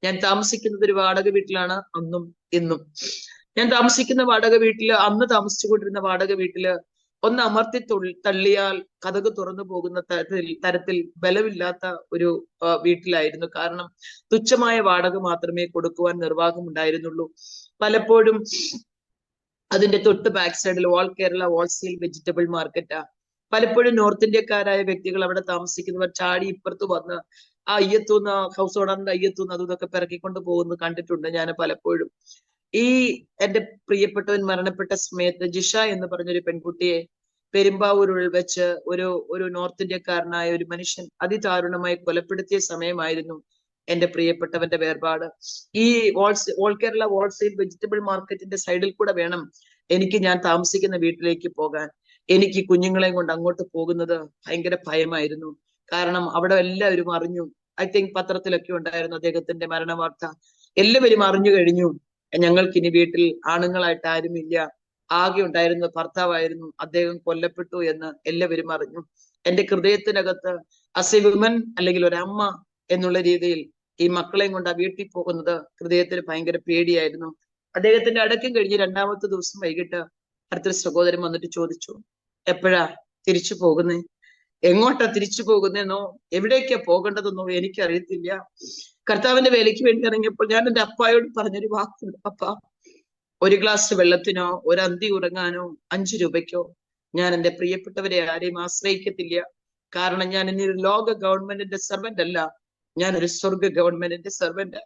Speaker 1: ഞാൻ താമസിക്കുന്നത് ഒരു വാടക വീട്ടിലാണ് അന്നും ഇന്നും. ഞാൻ താമസിക്കുന്ന വാടക വീട്ടില്, അന്ന് താമസിച്ചുകൊണ്ടിരുന്ന വാടക വീട്ടില് ഒന്ന് അമർത്തി തള്ളിയാൽ കതക് തുറന്നു പോകുന്ന തരത്തിൽ ബലമില്ലാത്ത ഒരു വീട്ടിലായിരുന്നു. കാരണം തുച്ഛമായ വാടക മാത്രമേ കൊടുക്കുവാൻ നിർവാഹമുണ്ടായിരുന്നുള്ളൂ. പലപ്പോഴും അതിന്റെ തൊട്ട് ബാക്ക് സൈഡിൽ ഓൾ കേരള ഹോൾസെയിൽ വെജിറ്റബിൾ മാർക്കറ്റാ. പലപ്പോഴും നോർത്ത് ഇന്ത്യക്കാരായ വ്യക്തികൾ അവിടെ താമസിക്കുന്നവർ ചാടി ഇപ്പുറത്ത് വന്ന് ആ അയ്യത്തൂന്ന്, ഹൗസ് ഓണറിന്റെ അയ്യത്തൂന്ന് അതും ഇതൊക്കെ പിറക്കിക്കൊണ്ട് പോകുന്നത് കണ്ടിട്ടുണ്ട് ഞാൻ പലപ്പോഴും. ഈ എന്റെ പ്രിയപ്പെട്ടവൻ മരണപ്പെട്ട സമയത്ത് ജിഷ എന്ന് പറഞ്ഞൊരു പെൺകുട്ടിയെ പെരുമ്പാവൂരിൽ വെച്ച് ഒരു നോർത്ത് ഇന്ത്യക്കാരനായ ഒരു മനുഷ്യൻ അതിദാരുണമായി കൊലപ്പെടുത്തിയ സമയമായിരുന്നു എന്റെ പ്രിയപ്പെട്ടവന്റെ വേർപാട്. ഈ ഓൾ കേരള ഹോൾസെയിൽ വെജിറ്റബിൾ മാർക്കറ്റിന്റെ സൈഡിൽ കൂടെ വേണം എനിക്ക് ഞാൻ താമസിക്കുന്ന വീട്ടിലേക്ക് പോകാൻ. എനിക്ക് കുഞ്ഞുങ്ങളെയും കൊണ്ട് അങ്ങോട്ട് പോകുന്നത് ഭയങ്കര ഭയമായിരുന്നു. കാരണം അവിടെ എല്ലാവരും അറിഞ്ഞു. ഐ തിങ്ക് പത്രത്തിലൊക്കെ ഉണ്ടായിരുന്നു അദ്ദേഹത്തിന്റെ മരണ വാർത്ത. എല്ലാവരും അറിഞ്ഞു കഴിഞ്ഞു. ഞങ്ങൾക്കിനി വീട്ടിൽ ആണുങ്ങളായിട്ട് ആരുമില്ല, ആകെ ഉണ്ടായിരുന്ന ഭർത്താവായിരുന്നു, അദ്ദേഹം കൊല്ലപ്പെട്ടു എന്ന് എല്ലാവരും അറിഞ്ഞു. എന്റെ ഹൃദയത്തിനകത്ത് ആസ് എ വിമൻ അല്ലെങ്കിൽ ഒരു അമ്മ എന്നുള്ള രീതിയിൽ ഈ മക്കളെയും കൊണ്ട് ആ വീട്ടിൽ പോകുന്നത് ഹൃദയത്തിന് ഭയങ്കര പേടിയായിരുന്നു. അദ്ദേഹത്തിന്റെ അടക്കം കഴിഞ്ഞ് രണ്ടാമത്തെ ദിവസം വൈകിട്ട് അടുത്തൊരു സഹോദരൻ വന്നിട്ട് ചോദിച്ചു, എപ്പോഴാ തിരിച്ചു പോകുന്നേ? എങ്ങോട്ടാ തിരിച്ചു പോകുന്നതെന്നോ എവിടേക്കാ പോകേണ്ടതെന്നോ എനിക്കറിയത്തില്ല. കർത്താവിന്റെ വേലയ്ക്ക് വേണ്ടി ഇറങ്ങിയപ്പോൾ ഞാൻ എന്റെ അപ്പായോട് പറഞ്ഞൊരു വാക്കുണ്ട്, അപ്പ ഒരു ഗ്ലാസ് വെള്ളത്തിനോ ഒരു അന്തി ഉറങ്ങാനോ 5 രൂപയ്ക്കോ ഞാൻ എന്റെ പ്രിയപ്പെട്ടവരെ ആരെയും ആശ്രയിക്കത്തില്ല. കാരണം ഞാൻ ഇനി ഒരു ലോക ഗവൺമെന്റിന്റെ സെർവന്റ് അല്ല, ഞാൻ ഒരു സ്വർഗ ഗവൺമെന്റിന്റെ സെർവന്റ്.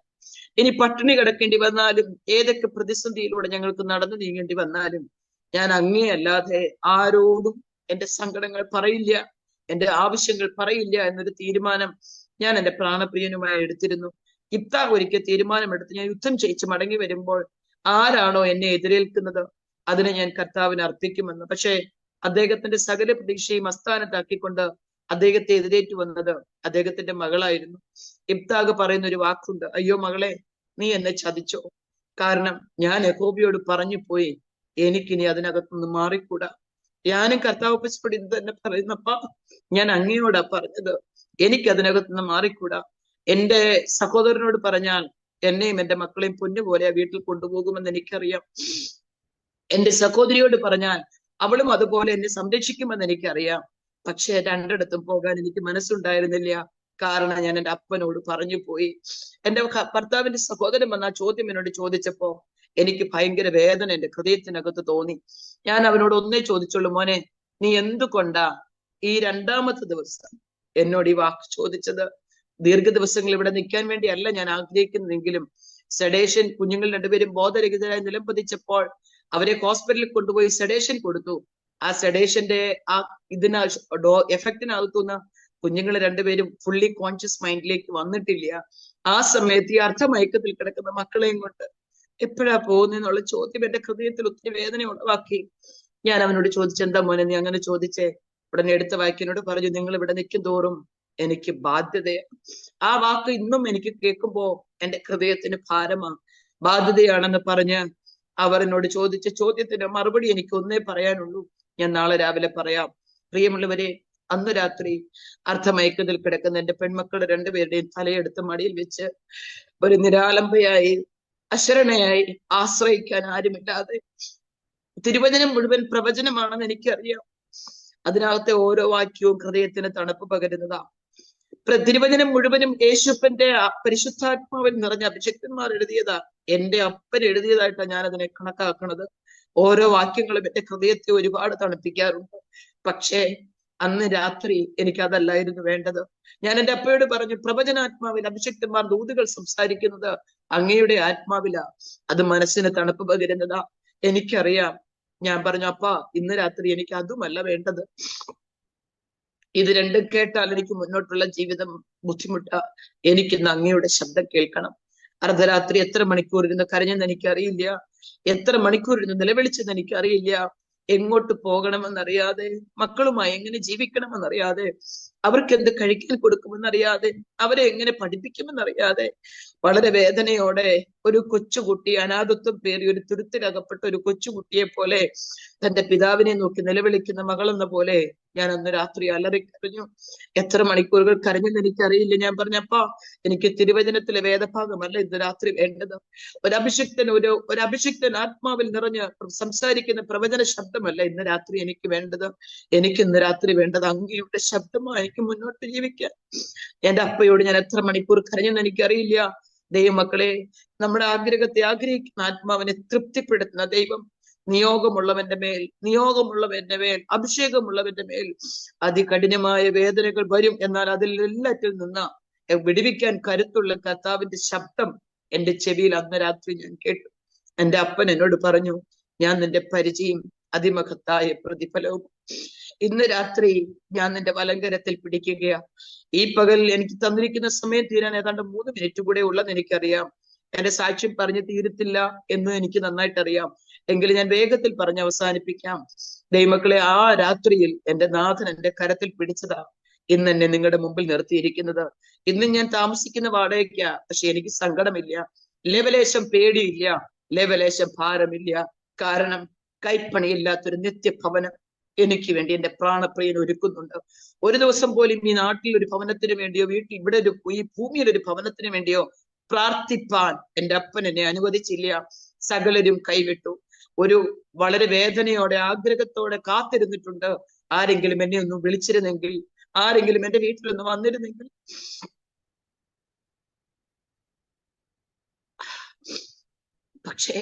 Speaker 1: ഇനി പട്ടിണി കിടക്കേണ്ടി വന്നാലും ഏതൊക്കെ പ്രതിസന്ധിയിലൂടെ ഞങ്ങൾക്ക് നടന്നു നീങ്ങേണ്ടി വന്നാലും ഞാൻ അങ്ങേ അല്ലാതെ ആരോടും എന്റെ സങ്കടങ്ങൾ പറയില്ല, എന്റെ ആവശ്യങ്ങൾ പറയില്ല എന്നൊരു തീരുമാനം ഞാൻ എന്റെ പ്രാണപ്രിയനുമായി എടുത്തിരുന്നു. ഇബ്താഹ് ഒരിക്കൽ തീരുമാനമെടുത്ത് ഞാൻ യുദ്ധം ജയിച്ച് മടങ്ങി വരുമ്പോൾ ആരാണോ എന്നെ എതിരേൽക്കുന്നത് അതിനെ ഞാൻ കർത്താവിന് അർപ്പിക്കുമെന്ന്. പക്ഷേ അദ്ദേഹത്തിന്റെ സകല പ്രതീക്ഷയും അസ്ഥാനത്താക്കിക്കൊണ്ട് അദ്ദേഹത്തെ എതിരേറ്റു വന്നത് അദ്ദേഹത്തിന്റെ മകളായിരുന്നു. ഇബ്താഹ് പറയുന്ന ഒരു വാക്കുണ്ട്, അയ്യോ മകളെ, നീ എന്നെ ചതിച്ചോ? കാരണം ഞാൻ യഹോവയോട് പറഞ്ഞു പോയി, എനിക്കിനി അതിനകത്തുനിന്ന് മാറിക്കൂടാ. ഞാനും കർത്താവ് പശ്പടി ഇത് തന്നെ പറയുന്നപ്പ ഞാൻ അങ്ങയോടാ പറഞ്ഞത്, എനിക്ക് അതിനകത്തുനിന്ന് മാറിക്കൂടാ. എന്റെ സഹോദരനോട് പറഞ്ഞാൽ എന്നെയും എന്റെ മക്കളെയും പൊന്നുപോലെ ആ വീട്ടിൽ കൊണ്ടുപോകുമെന്ന് എനിക്കറിയാം. എന്റെ സഹോദരിയോട് പറഞ്ഞാൽ അവളും അതുപോലെ എന്നെ സംരക്ഷിക്കുമെന്ന് എനിക്കറിയാം. പക്ഷെ രണ്ടിടത്തും പോകാൻ എനിക്ക് മനസ്സുണ്ടായിരുന്നില്ല. കാരണം ഞാൻ എന്റെ അപ്പനോട് പറഞ്ഞു പോയി. എന്റെ ഭർത്താവിന്റെ സഹോദരൻ വന്ന ആ ചോദ്യം എന്നോട് ചോദിച്ചപ്പോ എനിക്ക് ഭയങ്കര വേദന എന്റെ ഹൃദയത്തിനകത്ത് തോന്നി. ഞാൻ അവനോട് ഒന്നേ ചോദിച്ചുള്ളൂ, മോനെ, നീ എന്തുകൊണ്ടാ ഈ രണ്ടാമത്തെ ദിവസം എന്നോട് ഈ വാക്ക് ചോദിച്ചത്? ദീർഘദിവസങ്ങൾ ഇവിടെ നിൽക്കാൻ വേണ്ടി അല്ല ഞാൻ ആഗ്രഹിക്കുന്നതെങ്കിലും സെഡേഷൻ, കുഞ്ഞുങ്ങൾ രണ്ടുപേരും ബോധരഹിതരായി നിലംപതിച്ചപ്പോൾ അവരെ ഹോസ്പിറ്റലിൽ കൊണ്ടുപോയി സെഡേഷൻ കൊടുത്തു. ആ സെഡേഷന്റെ ആ എഫക്റ്റിനകത്തുനിന്ന് കുഞ്ഞുങ്ങൾ രണ്ടുപേരും ഫുള്ളി കോൺഷ്യസ് മൈൻഡിലേക്ക് വന്നിട്ടില്ല. ആ സമയത്ത് ഈ അർദ്ധമയക്കത്തിൽ കിടക്കുന്ന മക്കളെയും കൊണ്ട് എപ്പോഴാ പോകുന്നതെന്നുള്ള ചോദ്യം എന്റെ ഹൃദയത്തിൽ ഒത്തിരി വേദന ഉളവാക്കി. ഞാൻ അവനോട് ചോദിച്ചു, എന്താ മോനെ നീ അങ്ങനെ ചോദിച്ചേ? ഉടനെ എടുത്ത വാക്കിനോട് പറഞ്ഞു, നിങ്ങൾ ഇവിടെ നിൽക്കും തോറും എനിക്ക് ബാധ്യതയാണ്. ആ വാക്ക് ഇന്നും എനിക്ക് കേൾക്കുമ്പോ എന്റെ ഹൃദയത്തിന് ഭാരമാ. ബാധ്യതയാണെന്ന് പറഞ്ഞ് അവർ എന്നോട് ചോദിച്ച ചോദ്യത്തിന് മറുപടി എനിക്ക് ഒന്നേ പറയാനുള്ളൂ, ഞാൻ നാളെ രാവിലെ പറയാം. പ്രിയമുള്ളവരെ, അന്ന് രാത്രി അർദ്ധമയക്കത്തിൽ കിടക്കുന്ന എന്റെ പെൺമക്കളുടെ രണ്ടുപേരുടെയും തലയെടുത്ത് മടിയിൽ വെച്ച് ഒരു നിരാലംബയായി, അശരണയായി, ആശ്രയിക്കാൻ ആരുമില്ലാതെ, തിരുവചനം മുഴുവൻ പ്രവചനമാണെന്ന് എനിക്കറിയാം. അതിനകത്തെ ഓരോ വാക്യവും ഹൃദയത്തിന് തണുപ്പ് പകരുന്നതാ. തിരുവചനം മുഴുവനും യേശുപ്പന്റെ പരിശുദ്ധാത്മാവിൽ നിറഞ്ഞ അഭിഷക്തന്മാർ എഴുതിയതാ. എന്റെ അപ്പൻ എഴുതിയതായിട്ടാണ് ഞാൻ അതിനെ കണക്കാക്കുന്നത്. ഓരോ വാക്യങ്ങളും എന്റെ ഹൃദയത്തെ ഒരുപാട് തണുപ്പിക്കാറുണ്ട്. പക്ഷേ അന്ന് രാത്രി എനിക്ക് അതല്ലായിരുന്നു വേണ്ടത്. ഞാൻ എന്റെ അപ്പയോട് പറഞ്ഞു, പ്രവചനാത്മാവിൽ അഭിഷക്തന്മാർ ദൂതുകൾ സംസാരിക്കുന്നത് അങ്ങയുടെ ആത്മാവിലാ, അത് മനസ്സിന് തണുപ്പ് പകരുന്നതാ. എനിക്കറിയാം. ഞാൻ പറഞ്ഞു, അപ്പ ഇന്ന് രാത്രി എനിക്ക് അതുമല്ല വേണ്ടത്. ഇത് രണ്ടും കേട്ടാൽ എനിക്ക് മുന്നോട്ടുള്ള ജീവിതം ബുദ്ധിമുട്ടാ. എനിക്കിന്ന് അങ്ങയുടെ ശബ്ദം കേൾക്കണം. അർദ്ധരാത്രി എത്ര മണിക്കൂർ ഇരുന്ന് കരഞ്ഞെന്ന് എനിക്കറിയില്ല, എത്ര മണിക്കൂർ ഇരുന്ന് നിലവിളിച്ചെന്ന് എനിക്കറിയില്ല. എങ്ങോട്ട് പോകണമെന്നറിയാതെ, മക്കളുമായി എങ്ങനെ ജീവിക്കണമെന്നറിയാതെ, അവർക്ക് എന്ത് കഴിക്കാൻ കൊടുക്കുമെന്നറിയാതെ, അവരെ എങ്ങനെ പഠിപ്പിക്കുമെന്നറിയാതെ, വളരെ വേദനയോടെ ഒരു കൊച്ചുകുട്ടി, അനാഥത്വം പേറി ഒരു തുരുത്തിലകപ്പെട്ട ഒരു കൊച്ചുകുട്ടിയെ പോലെ തന്റെ പിതാവിനെ നോക്കി നിലവിളിക്കുന്ന മകളെന്ന പോലെ ഞാൻ അന്ന് രാത്രി അലറിക്കരഞ്ഞു. എത്ര മണിക്കൂറുകൾ കരഞ്ഞെന്ന് എനിക്കറിയില്ല. ഞാൻ പറഞ്ഞപ്പാ, എനിക്ക് തിരുവചനത്തിലെ വേദഭാഗമല്ല ഇന്ന് രാത്രി വേണ്ടത്. ഒരു അഭിഷിക്തൻ ആത്മാവിൽ നിറഞ്ഞ് സംസാരിക്കുന്ന പ്രവചന ശബ്ദമല്ല ഇന്ന് രാത്രി എനിക്ക് വേണ്ടത്. എനിക്ക് ഇന്ന് രാത്രി വേണ്ടത് അങ്ങയുടെ ശബ്ദമായി എനിക്ക് മുന്നോട്ട് ജീവിക്കാൻ. എന്റെ അപ്പയോട് ഞാൻ എത്ര മണിക്കൂർ കരഞ്ഞെന്ന് എനിക്കറിയില്ല. ദൈവമക്കളെ, നമ്മുടെ ആഗ്രഹത്തെ ആഗ്രഹിക്കുന്ന ആത്മാവിനെ തൃപ്തിപ്പെടുത്തുന്ന ദൈവം നിയോഗമുള്ളവന്റെ മേൽ അഭിഷേകമുള്ളവന്റെ മേൽ അതികഠിനമായ വേദനകൾ വരും. എന്നാൽ അതിൽ എല്ലാറ്റിൽ നിന്ന് വിടുവിക്കാൻ കരുത്തുള്ള കർത്താവിന്റെ ശബ്ദം എന്റെ ചെവിയിൽ അന്ന് രാത്രി ഞാൻ കേട്ടു. എന്റെ അപ്പൻ എന്നോട് പറഞ്ഞു, ഞാൻ നിന്റെ പരിചയം അതിമഹത്തായ പ്രതിഫലവും ഇന്ന് രാത്രി ഞാൻ നിന്റെ വലങ്കരത്തിൽ പിടിക്കുകയാ. ഈ പകൽ എനിക്ക് തന്നിരിക്കുന്ന സമയം തീരാൻ ഏതാണ്ട് 3 മിനിറ്റ് കൂടെ ഉള്ളതെന്ന് എനിക്കറിയാം. എന്റെ സാക്ഷ്യം പറഞ്ഞു തീരത്തില്ല എന്ന് എനിക്ക് നന്നായിട്ട് അറിയാം. എങ്കിലും ഞാൻ വേഗത്തിൽ പറഞ്ഞ് അവസാനിപ്പിക്കാം. ദൈവമക്കളെ, ആ രാത്രിയിൽ എന്റെ നാഥൻ എന്റെ കരത്തിൽ പിടിച്ചതാ ഇന്ന് എന്നെ നിങ്ങളുടെ മുമ്പിൽ നിർത്തിയിരിക്കുന്നത്. ഇന്ന് ഞാൻ താമസിക്കുന്ന വാടകയ്ക്കാ. പക്ഷെ എനിക്ക് സങ്കടമില്ല, ലെവലേശം പേടിയില്ല, ലെവലേശം ഭാരമില്ല. കാരണം കൈപ്പണിയില്ലാത്തൊരു നിത്യഭവനം എനിക്ക് വേണ്ടി എന്റെ പ്രാണപ്രിയൻ ഒരുക്കുന്നുണ്ട്. ഒരു ദിവസം പോലും ഈ നാട്ടിൽ ഒരു ഭവനത്തിന് വേണ്ടിയോ, ഇവിടെ ഈ ഭൂമിയിൽ ഒരു ഭവനത്തിന് വേണ്ടിയോ പ്രാർത്ഥിപ്പാൻ എന്റെ അപ്പൻ എന്നെ അനുവദിച്ചില്ല. സകലരും കൈവിട്ടു. ഒരു വളരെ വേദനയോടെ ആഗ്രഹത്തോടെ കാത്തിരുന്നിട്ടുണ്ട്. ആരെങ്കിലും എന്നെ ഒന്ന് വിളിച്ചിരുന്നെങ്കിൽ, ആരെങ്കിലും എന്റെ വീട്ടിലൊന്ന് വന്നിരുന്നെങ്കിൽ. പക്ഷേ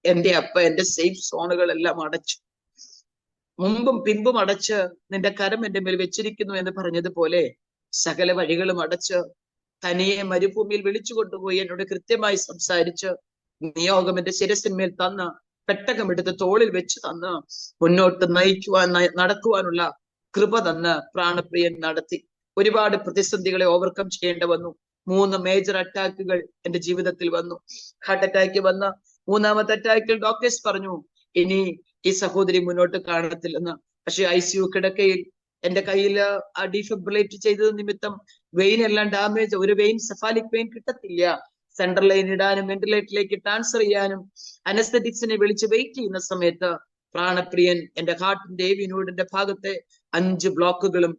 Speaker 1: എന്റെ അപ്പ എന്റെ സേഫ് സോണുകളെല്ലാം അടച്ചു. മുമ്പും പിമ്പും അടച്ച് നിന്റെ കരം എന്റെ മേൽ വെച്ചിരിക്കുന്നു എന്ന് പറഞ്ഞതുപോലെ സകല വഴികളും അടച്ച് തനിയെ മരുഭൂമിയിൽ വിളിച്ചു കൊണ്ടുപോയി എന്നോട് കൃത്യമായി സംസാരിച്ച് നിയോഗം എന്റെ ശിരസിന്മേൽ തന്ന് പെട്ടകമെടുത്ത് തോളിൽ വെച്ച് തന്ന് മുന്നോട്ട് നടക്കുവാനുള്ള കൃപ തന്ന് പ്രാണപ്രിയൻ നടത്തി. ഒരുപാട് പ്രതിസന്ധികളെ ഓവർകം ചെയ്യേണ്ടി വന്നു. 3 മേജർ അറ്റാക്കുകൾ എന്റെ ജീവിതത്തിൽ വന്നു. ഹാർട്ട് അറ്റാക്ക് വന്ന 3ാമത്തെ അറ്റാക്കിൽ ഡോക്ടേഴ്സ് പറഞ്ഞു ഇനി ഈ സഹോദരി മുന്നോട്ട് കാണത്തില്ലെന്ന്. പക്ഷെ ICU കിടക്കയിൽ എന്റെ കയ്യിൽ ഡീഫിബ്രിലേറ്റ് ചെയ്തത് നിമിത്തം വെയിൻ എല്ലാം ഡാമേജ്, ഒരു വെയിൻ സെഫാലിക് വെയിൻ കിട്ടത്തില്ല. സെൻട്രൽ ലൈൻ ഇടാനും വെന്റിലേറ്ററിലേക്ക് ട്രാൻസ്ഫർ ചെയ്യാനും അനസ്തറ്റിക്സിനെ വിളിച്ച് വെയിറ്റ് ചെയ്യുന്ന സമയത്ത് പ്രാണപ്രിയൻ എന്റെ ഹാർട്ടിന്റെ ഏവിനോടിന്റെ ഭാഗത്തെ 5 ബ്ലോക്കുകളും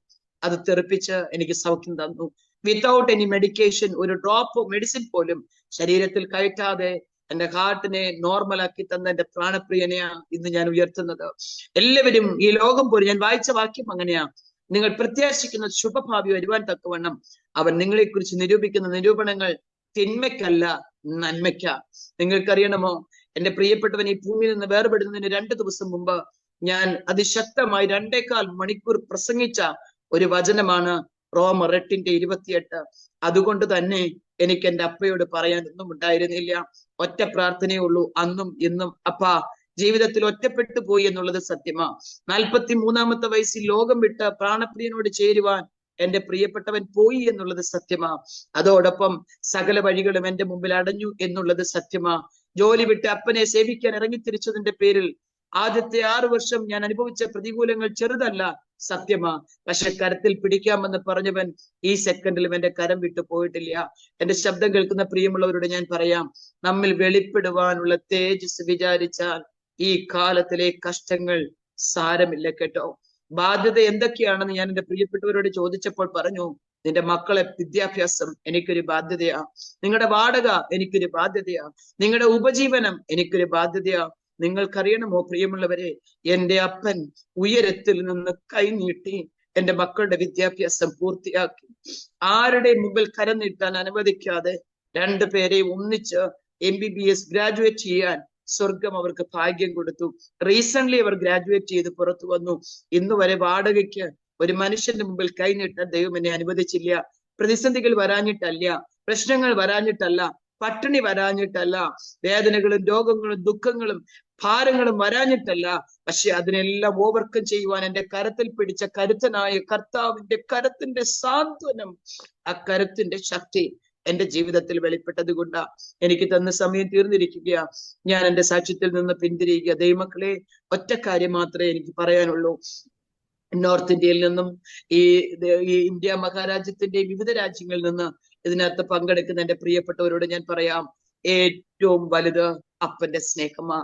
Speaker 1: അത് തെറിപ്പിച്ച് എനിക്ക് സൗഖ്യം തന്നു. വിത്തൗട്ട് എനി മെഡിക്കേഷൻ, ഒരു ഡ്രോപ്പ് മെഡിസിൻ പോലും ശരീരത്തിൽ കയറ്റാതെ എന്റെ ഹാർട്ടിനെ നോർമലാക്കി തന്ന എന്റെ പ്രാണപ്രിയനെയാ ഇന്ന് ഞാൻ ഉയർത്തുന്നത്. എല്ലാവരും ഈ ലോകം പോലും, ഞാൻ വായിച്ച വാക്യം അങ്ങനെയാ, നിങ്ങൾ പ്രത്യാശിക്കുന്ന ശുഭഭാവി വരുവാൻ തക്കവണ്ണം അവൻ നിങ്ങളെ കുറിച്ച് നിരൂപിക്കുന്ന നിരൂപണങ്ങൾ തിന്മയ്ക്കല്ല നന്മയ്ക്ക. നിങ്ങൾക്കറിയണമോ, എന്റെ പ്രിയപ്പെട്ടവൻ ഈ ഭൂമിയിൽ നിന്ന് വേർപെടുന്നതിന് 2 ദിവസം മുമ്പ് ഞാൻ അതിശക്തമായി 2.25 മണിക്കൂർ പ്രസംഗിച്ച ഒരു വചനമാണ് റോമർ 8:28. അതുകൊണ്ട് തന്നെ എനിക്ക് എന്റെ അപ്പയോട് പറയാനൊന്നും ഉണ്ടായിരുന്നില്ല. ഒറ്റ പ്രാർത്ഥനയേ ഉള്ളൂ അന്നും ഇന്നും. അപ്പാ, ജീവിതത്തിൽ ഒറ്റപ്പെട്ടു പോയി എന്നുള്ളത് സത്യമാ. 43ാമത്തെ വയസ്സിൽ ലോകം വിട്ട് പ്രാണപ്രിയനോട് ചേരുവാൻ എന്റെ പ്രിയപ്പെട്ടവൻ പോയി എന്നുള്ളത് സത്യമാ. അതോടൊപ്പം സകല വഴികളും എന്റെ മുമ്പിൽ അടഞ്ഞു എന്നുള്ളത് സത്യമാ. ജോലി വിട്ട് അപ്പനെ സേവിക്കാൻ ഇറങ്ങിത്തിരിച്ചതിന്റെ പേരിൽ ആദ്യത്തെ 6 വർഷം ഞാൻ അനുഭവിച്ച പ്രതികൂലങ്ങൾ ചെറുതല്ല, സത്യമാ. പക്ഷെ കരത്തിൽ പിടിക്കാമെന്ന് പറഞ്ഞവൻ ഈ സെക്കൻഡിലും എന്റെ കരം വിട്ടു പോയിട്ടില്ല. എന്റെ ശബ്ദം കേൾക്കുന്ന പ്രിയമുള്ളവരോട് ഞാൻ പറയാം, നമ്മിൽ വെളിപ്പെടുവാനുള്ള തേജസ് വിചാരിച്ചാൽ ഈ കാലത്തിലെ കഷ്ടങ്ങൾ സാരമില്ല കേട്ടോ. ബാധ്യത എന്തൊക്കെയാണെന്ന് ഞാൻ എന്റെ പ്രിയപ്പെട്ടവരോട് ചോദിച്ചപ്പോൾ പറഞ്ഞു, നിന്റെ മക്കളെ വിദ്യാഭ്യാസം എനിക്കൊരു ബാധ്യതയാ, നിങ്ങളുടെ വാടക എനിക്കൊരു ബാധ്യതയാ, നിങ്ങളുടെ ഉപജീവനം എനിക്കൊരു ബാധ്യതയാ. നിങ്ങൾക്കറിയണമോ പ്രിയമുള്ളവരെ, എന്റെ അപ്പൻ ഉയരത്തിൽ നിന്ന് കൈനീട്ടി എന്റെ മക്കളുടെ വിദ്യാഭ്യാസം പൂർത്തിയാക്കി. ആരുടെ മുമ്പിൽ കരം നീട്ടാൻ അനുവദിക്കാതെ 2 പേരെ ഒന്നിച്ച് MBBS ഗ്രാജുവേറ്റ് ചെയ്യാൻ സ്വർഗം അവർക്ക് ഭാഗ്യം കൊടുത്തു. റീസെന്റ് അവർ ഗ്രാജുവേറ്റ് ചെയ്ത് പുറത്തു വന്നു. ഇന്ന് വരെ വാടകയ്ക്ക് ഒരു മനുഷ്യന്റെ മുമ്പിൽ കൈനീട്ടാൻ ദൈവം എന്നെ അനുവദിച്ചില്ല. പ്രതിസന്ധികൾ വരാഞ്ഞിട്ടല്ല, പ്രശ്നങ്ങൾ വരാഞ്ഞിട്ടല്ല, പട്ടിണി വരാഞ്ഞിട്ടല്ല, വേദനകളും രോഗങ്ങളും ദുഃഖങ്ങളും ഭാരങ്ങളും വരാഞ്ഞിട്ടല്ല. പക്ഷെ അതിനെല്ലാം ഓവർകം ചെയ്യുവാൻ എന്റെ കരത്തിൽ പിടിച്ച കരുത്തനായ കർത്താവിന്റെ കരത്തിന്റെ സാന്ത്വനം, ആ കരുത്തിന്റെ ശക്തി എന്റെ ജീവിതത്തിൽ വെളിപ്പെട്ടത് കൊണ്ടാ. എനിക്ക് തന്ന സമയം തീർന്നിരിക്കുക. ഞാൻ എന്റെ സാക്ഷ്യത്തിൽ നിന്ന് പിന്തിരിയുക. ദൈവമക്കളെ, ഒറ്റ കാര്യം മാത്രമേ എനിക്ക് പറയാനുള്ളൂ. നോർത്ത് ഇന്ത്യയിൽ നിന്നും ഈ ഇന്ത്യ മഹാരാജ്യത്തിന്റെ വിവിധ രാജ്യങ്ങളിൽ നിന്ന് ഇതിനകത്ത് പങ്കെടുക്കുന്ന എന്റെ പ്രിയപ്പെട്ടവരോട് ഞാൻ പറയാം, ഏറ്റവും വലുത് അപ്പന്റെ സ്നേഹമാ.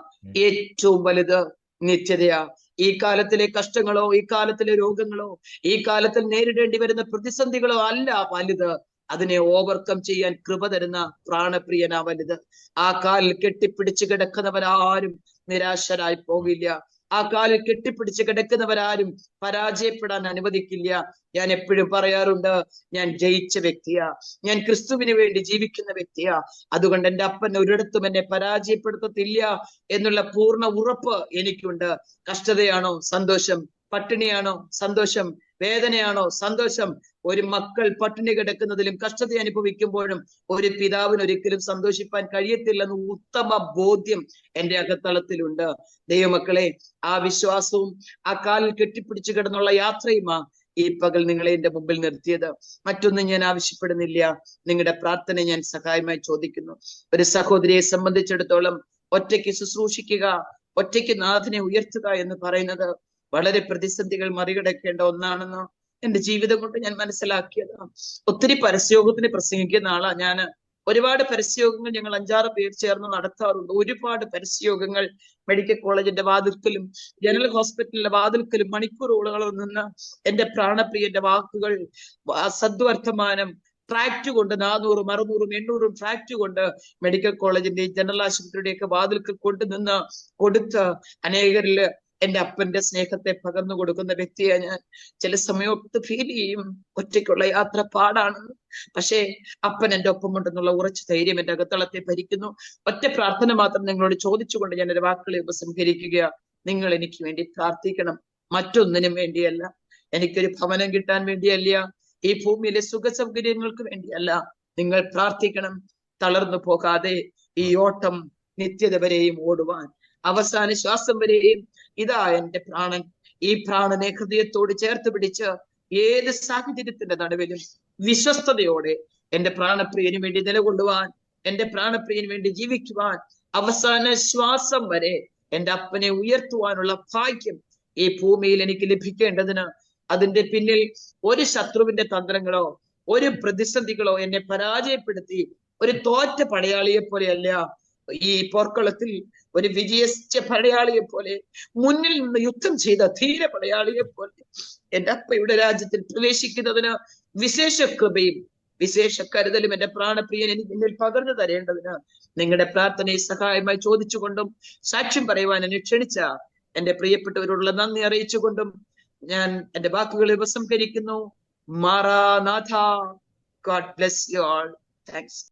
Speaker 1: ഏറ്റവും വലുത് നിത്യതയാ. ഈ കാലത്തിലെ കഷ്ടങ്ങളോ, ഈ കാലത്തിലെ രോഗങ്ങളോ, ഈ കാലത്തിൽ നേരിടേണ്ടി വരുന്ന പ്രതിസന്ധികളോ അല്ല വലുത്. അതിനെ ഓവർകം ചെയ്യാൻ കൃപ തരുന്ന പ്രാണപ്രിയനാ വലുത്. ആ കാലിൽ കെട്ടിപ്പിടിച്ച് കിടക്കുന്നവരാരും നിരാശരായി പോകില്ല. ആ കാലിൽ കെട്ടിപ്പിടിച്ച് കിടക്കുന്നവരാരും പരാജയപ്പെടാൻ അനുവദിക്കില്ല. ഞാൻ എപ്പോഴും പറയാറുണ്ട്, ഞാൻ ജയിച്ച വ്യക്തിയാ, ഞാൻ ക്രിസ്തുവിന് വേണ്ടി ജീവിക്കുന്ന വ്യക്തിയാ. അതുകൊണ്ട് എന്റെ അപ്പൻ ഒരിടത്തും എന്നെ പരാജയപ്പെടുത്തത്തില്ല എന്നുള്ള പൂർണ്ണ ഉറപ്പ് എനിക്കുണ്ട്. കഷ്ടതയാണോ സന്തോഷം, പട്ടിണിയാണോ സന്തോഷം, വേദനയാണോ സന്തോഷം, ഒരു മക്കൾ പട്ടിണി കിടക്കുന്നതിലും കഷ്ടത അനുഭവിക്കുമ്പോഴും ഒരു പിതാവിന് ഒരിക്കലും സന്തോഷിപ്പാൻ കഴിയത്തില്ലെന്ന് ഉത്തമ ബോധ്യം എന്റെ അകത്തളത്തിലുണ്ട്. ദൈവമക്കളെ, ആ വിശ്വാസവും ആ കാലിൽ കെട്ടിപ്പിടിച്ചു കിടന്നുള്ള യാത്രയുമാ ഈ പകൽ നിങ്ങളെ എന്റെ മുമ്പിൽ നിർത്തിയത്. മറ്റൊന്നും ഞാൻ ആവശ്യപ്പെടുന്നില്ല. നിങ്ങളുടെ പ്രാർത്ഥന ഞാൻ സഹായമായി ചോദിക്കുന്നു. ഒരു സഹോദരിയെ സംബന്ധിച്ചിടത്തോളം ഒറ്റയ്ക്ക് ശുശ്രൂഷിക്കുക, ഒറ്റയ്ക്ക് നാഥനെ ഉയർത്തുക എന്ന് പറയുന്നത് വളരെ പ്രതിസന്ധികൾ മറികടക്കേണ്ട ഒന്നാണെന്ന് എന്റെ ജീവിതം കൊണ്ട് ഞാൻ മനസ്സിലാക്കിയത്. ഒത്തിരി പരസ്യയോഗത്തിന് പ്രസംഗിക്കുന്ന ആളാ ഞാന്. ഒരുപാട് പരസ്യയോഗങ്ങൾ ഞങ്ങൾ 5-6 പേർ ചേർന്ന് നടത്താറുണ്ട്. ഒരുപാട് പരസ്യയോഗങ്ങൾ മെഡിക്കൽ കോളേജിന്റെ വാതിൽക്കലും ജനറൽ ഹോസ്പിറ്റലിന്റെ വാതിൽക്കലും മണിക്കൂറുകളോളം നിന്ന് എന്റെ പ്രാണപ്രിയന്റെ വാക്കുകൾ, സദ്വർത്തമാനം ട്രാക്ട് കൊണ്ട് 400, 600, 800 ട്രാക്ട് കൊണ്ട് മെഡിക്കൽ കോളേജിന്റെ ജനറൽ ആശുപത്രിയുടെയൊക്കെ വാതിൽക്കൽ കൊണ്ടുനിന്ന് കൊടുത്ത് അനേകരില് എന്റെ അപ്പന്റെ സ്നേഹത്തെ പകർന്നു കൊടുക്കുന്ന വ്യക്തിയാ ഞാൻ. ചില സമയത്ത് ഫീൽ ചെയ്യും ഒറ്റയ്ക്കുള്ള യാത്ര പാടാണെന്ന്. പക്ഷേ അപ്പൻ എന്റെ ഒപ്പമുണ്ടെന്നുള്ള ഉറച്ച ധൈര്യം എന്റെ അകത്തളത്തെ ഭരിക്കുന്നു. ഒറ്റ പ്രാർത്ഥന മാത്രം നിങ്ങളോട് ചോദിച്ചുകൊണ്ട് ഞാൻ എന്റെ വാക്കുകളെ ഉപസംഹരിക്കുക. നിങ്ങൾ എനിക്ക് വേണ്ടി പ്രാർത്ഥിക്കണം. മറ്റൊന്നിനും വേണ്ടിയല്ല, എനിക്കൊരു ഭവനം കിട്ടാൻ വേണ്ടിയല്ല, ഈ ഭൂമിയിലെ സുഖ സൗകര്യങ്ങൾക്ക് വേണ്ടിയല്ല. നിങ്ങൾ പ്രാർത്ഥിക്കണം. തളർന്നു പോകാതെ ഈ ഓട്ടം നിത്യത വരെയും ഓടുവാൻ, അവസാന ശ്വാസം വരെയും ഇതാ എന്റെ പ്രാണൻ. ഈ പ്രാണനെ ഹൃദയത്തോട് ചേർത്ത് പിടിച്ച് ഏത് സാഹചര്യത്തിന്റെ നടുവിലും വിശ്വസ്തയോടെ എന്റെ പ്രാണപ്രിയന് വേണ്ടി നിലകൊള്ളുവാൻ, എന്റെ പ്രാണപ്രിയന് വേണ്ടി ജീവിക്കുവാൻ, അവസാന ശ്വാസം വരെ എന്റെ അപ്പനെ ഉയർത്തുവാനുള്ള ഭാഗ്യം ഈ ഭൂമിയിൽ എനിക്ക് ലഭിക്കേണ്ടതിന് അതിന്റെ പിന്നിൽ ഒരു ശത്രുവിന്റെ തന്ത്രങ്ങളോ ഒരു പ്രതിസന്ധികളോ എന്നെ പരാജയപ്പെടുത്തി ഒരു തോറ്റ പടയാളിയെ പോലെയല്ല, ഈ പോർക്കളത്തിൽ ഒരു വിജയിച്ച പടയാളിയെ പോലെ, മുന്നിൽ നിന്ന് യുദ്ധം ചെയ്ത ധീര പടയാളിയെ പോലെ എന്റെ അപ്പയുടെ രാജ്യത്തിൽ പ്രവേശിക്കുന്നതിന് വിശേഷ കൃപയും വിശേഷ കരുതലും എന്റെ പ്രാണപ്രിയൻ എനിക്ക് എന്നിൽ പകർന്നു തരേണ്ടതിന് നിങ്ങളുടെ പ്രാർത്ഥനയെ സഹായമായി ചോദിച്ചുകൊണ്ടും സാക്ഷ്യം പറയുവാൻ എന്നെ ക്ഷണിച്ച എന്റെ പ്രിയപ്പെട്ടവരോടുള്ള നന്ദി അറിയിച്ചുകൊണ്ടും ഞാൻ എന്റെ വാക്കുകളെ ഉപസംഹരിക്കുന്നു. Maranatha. God bless you all. Thanks.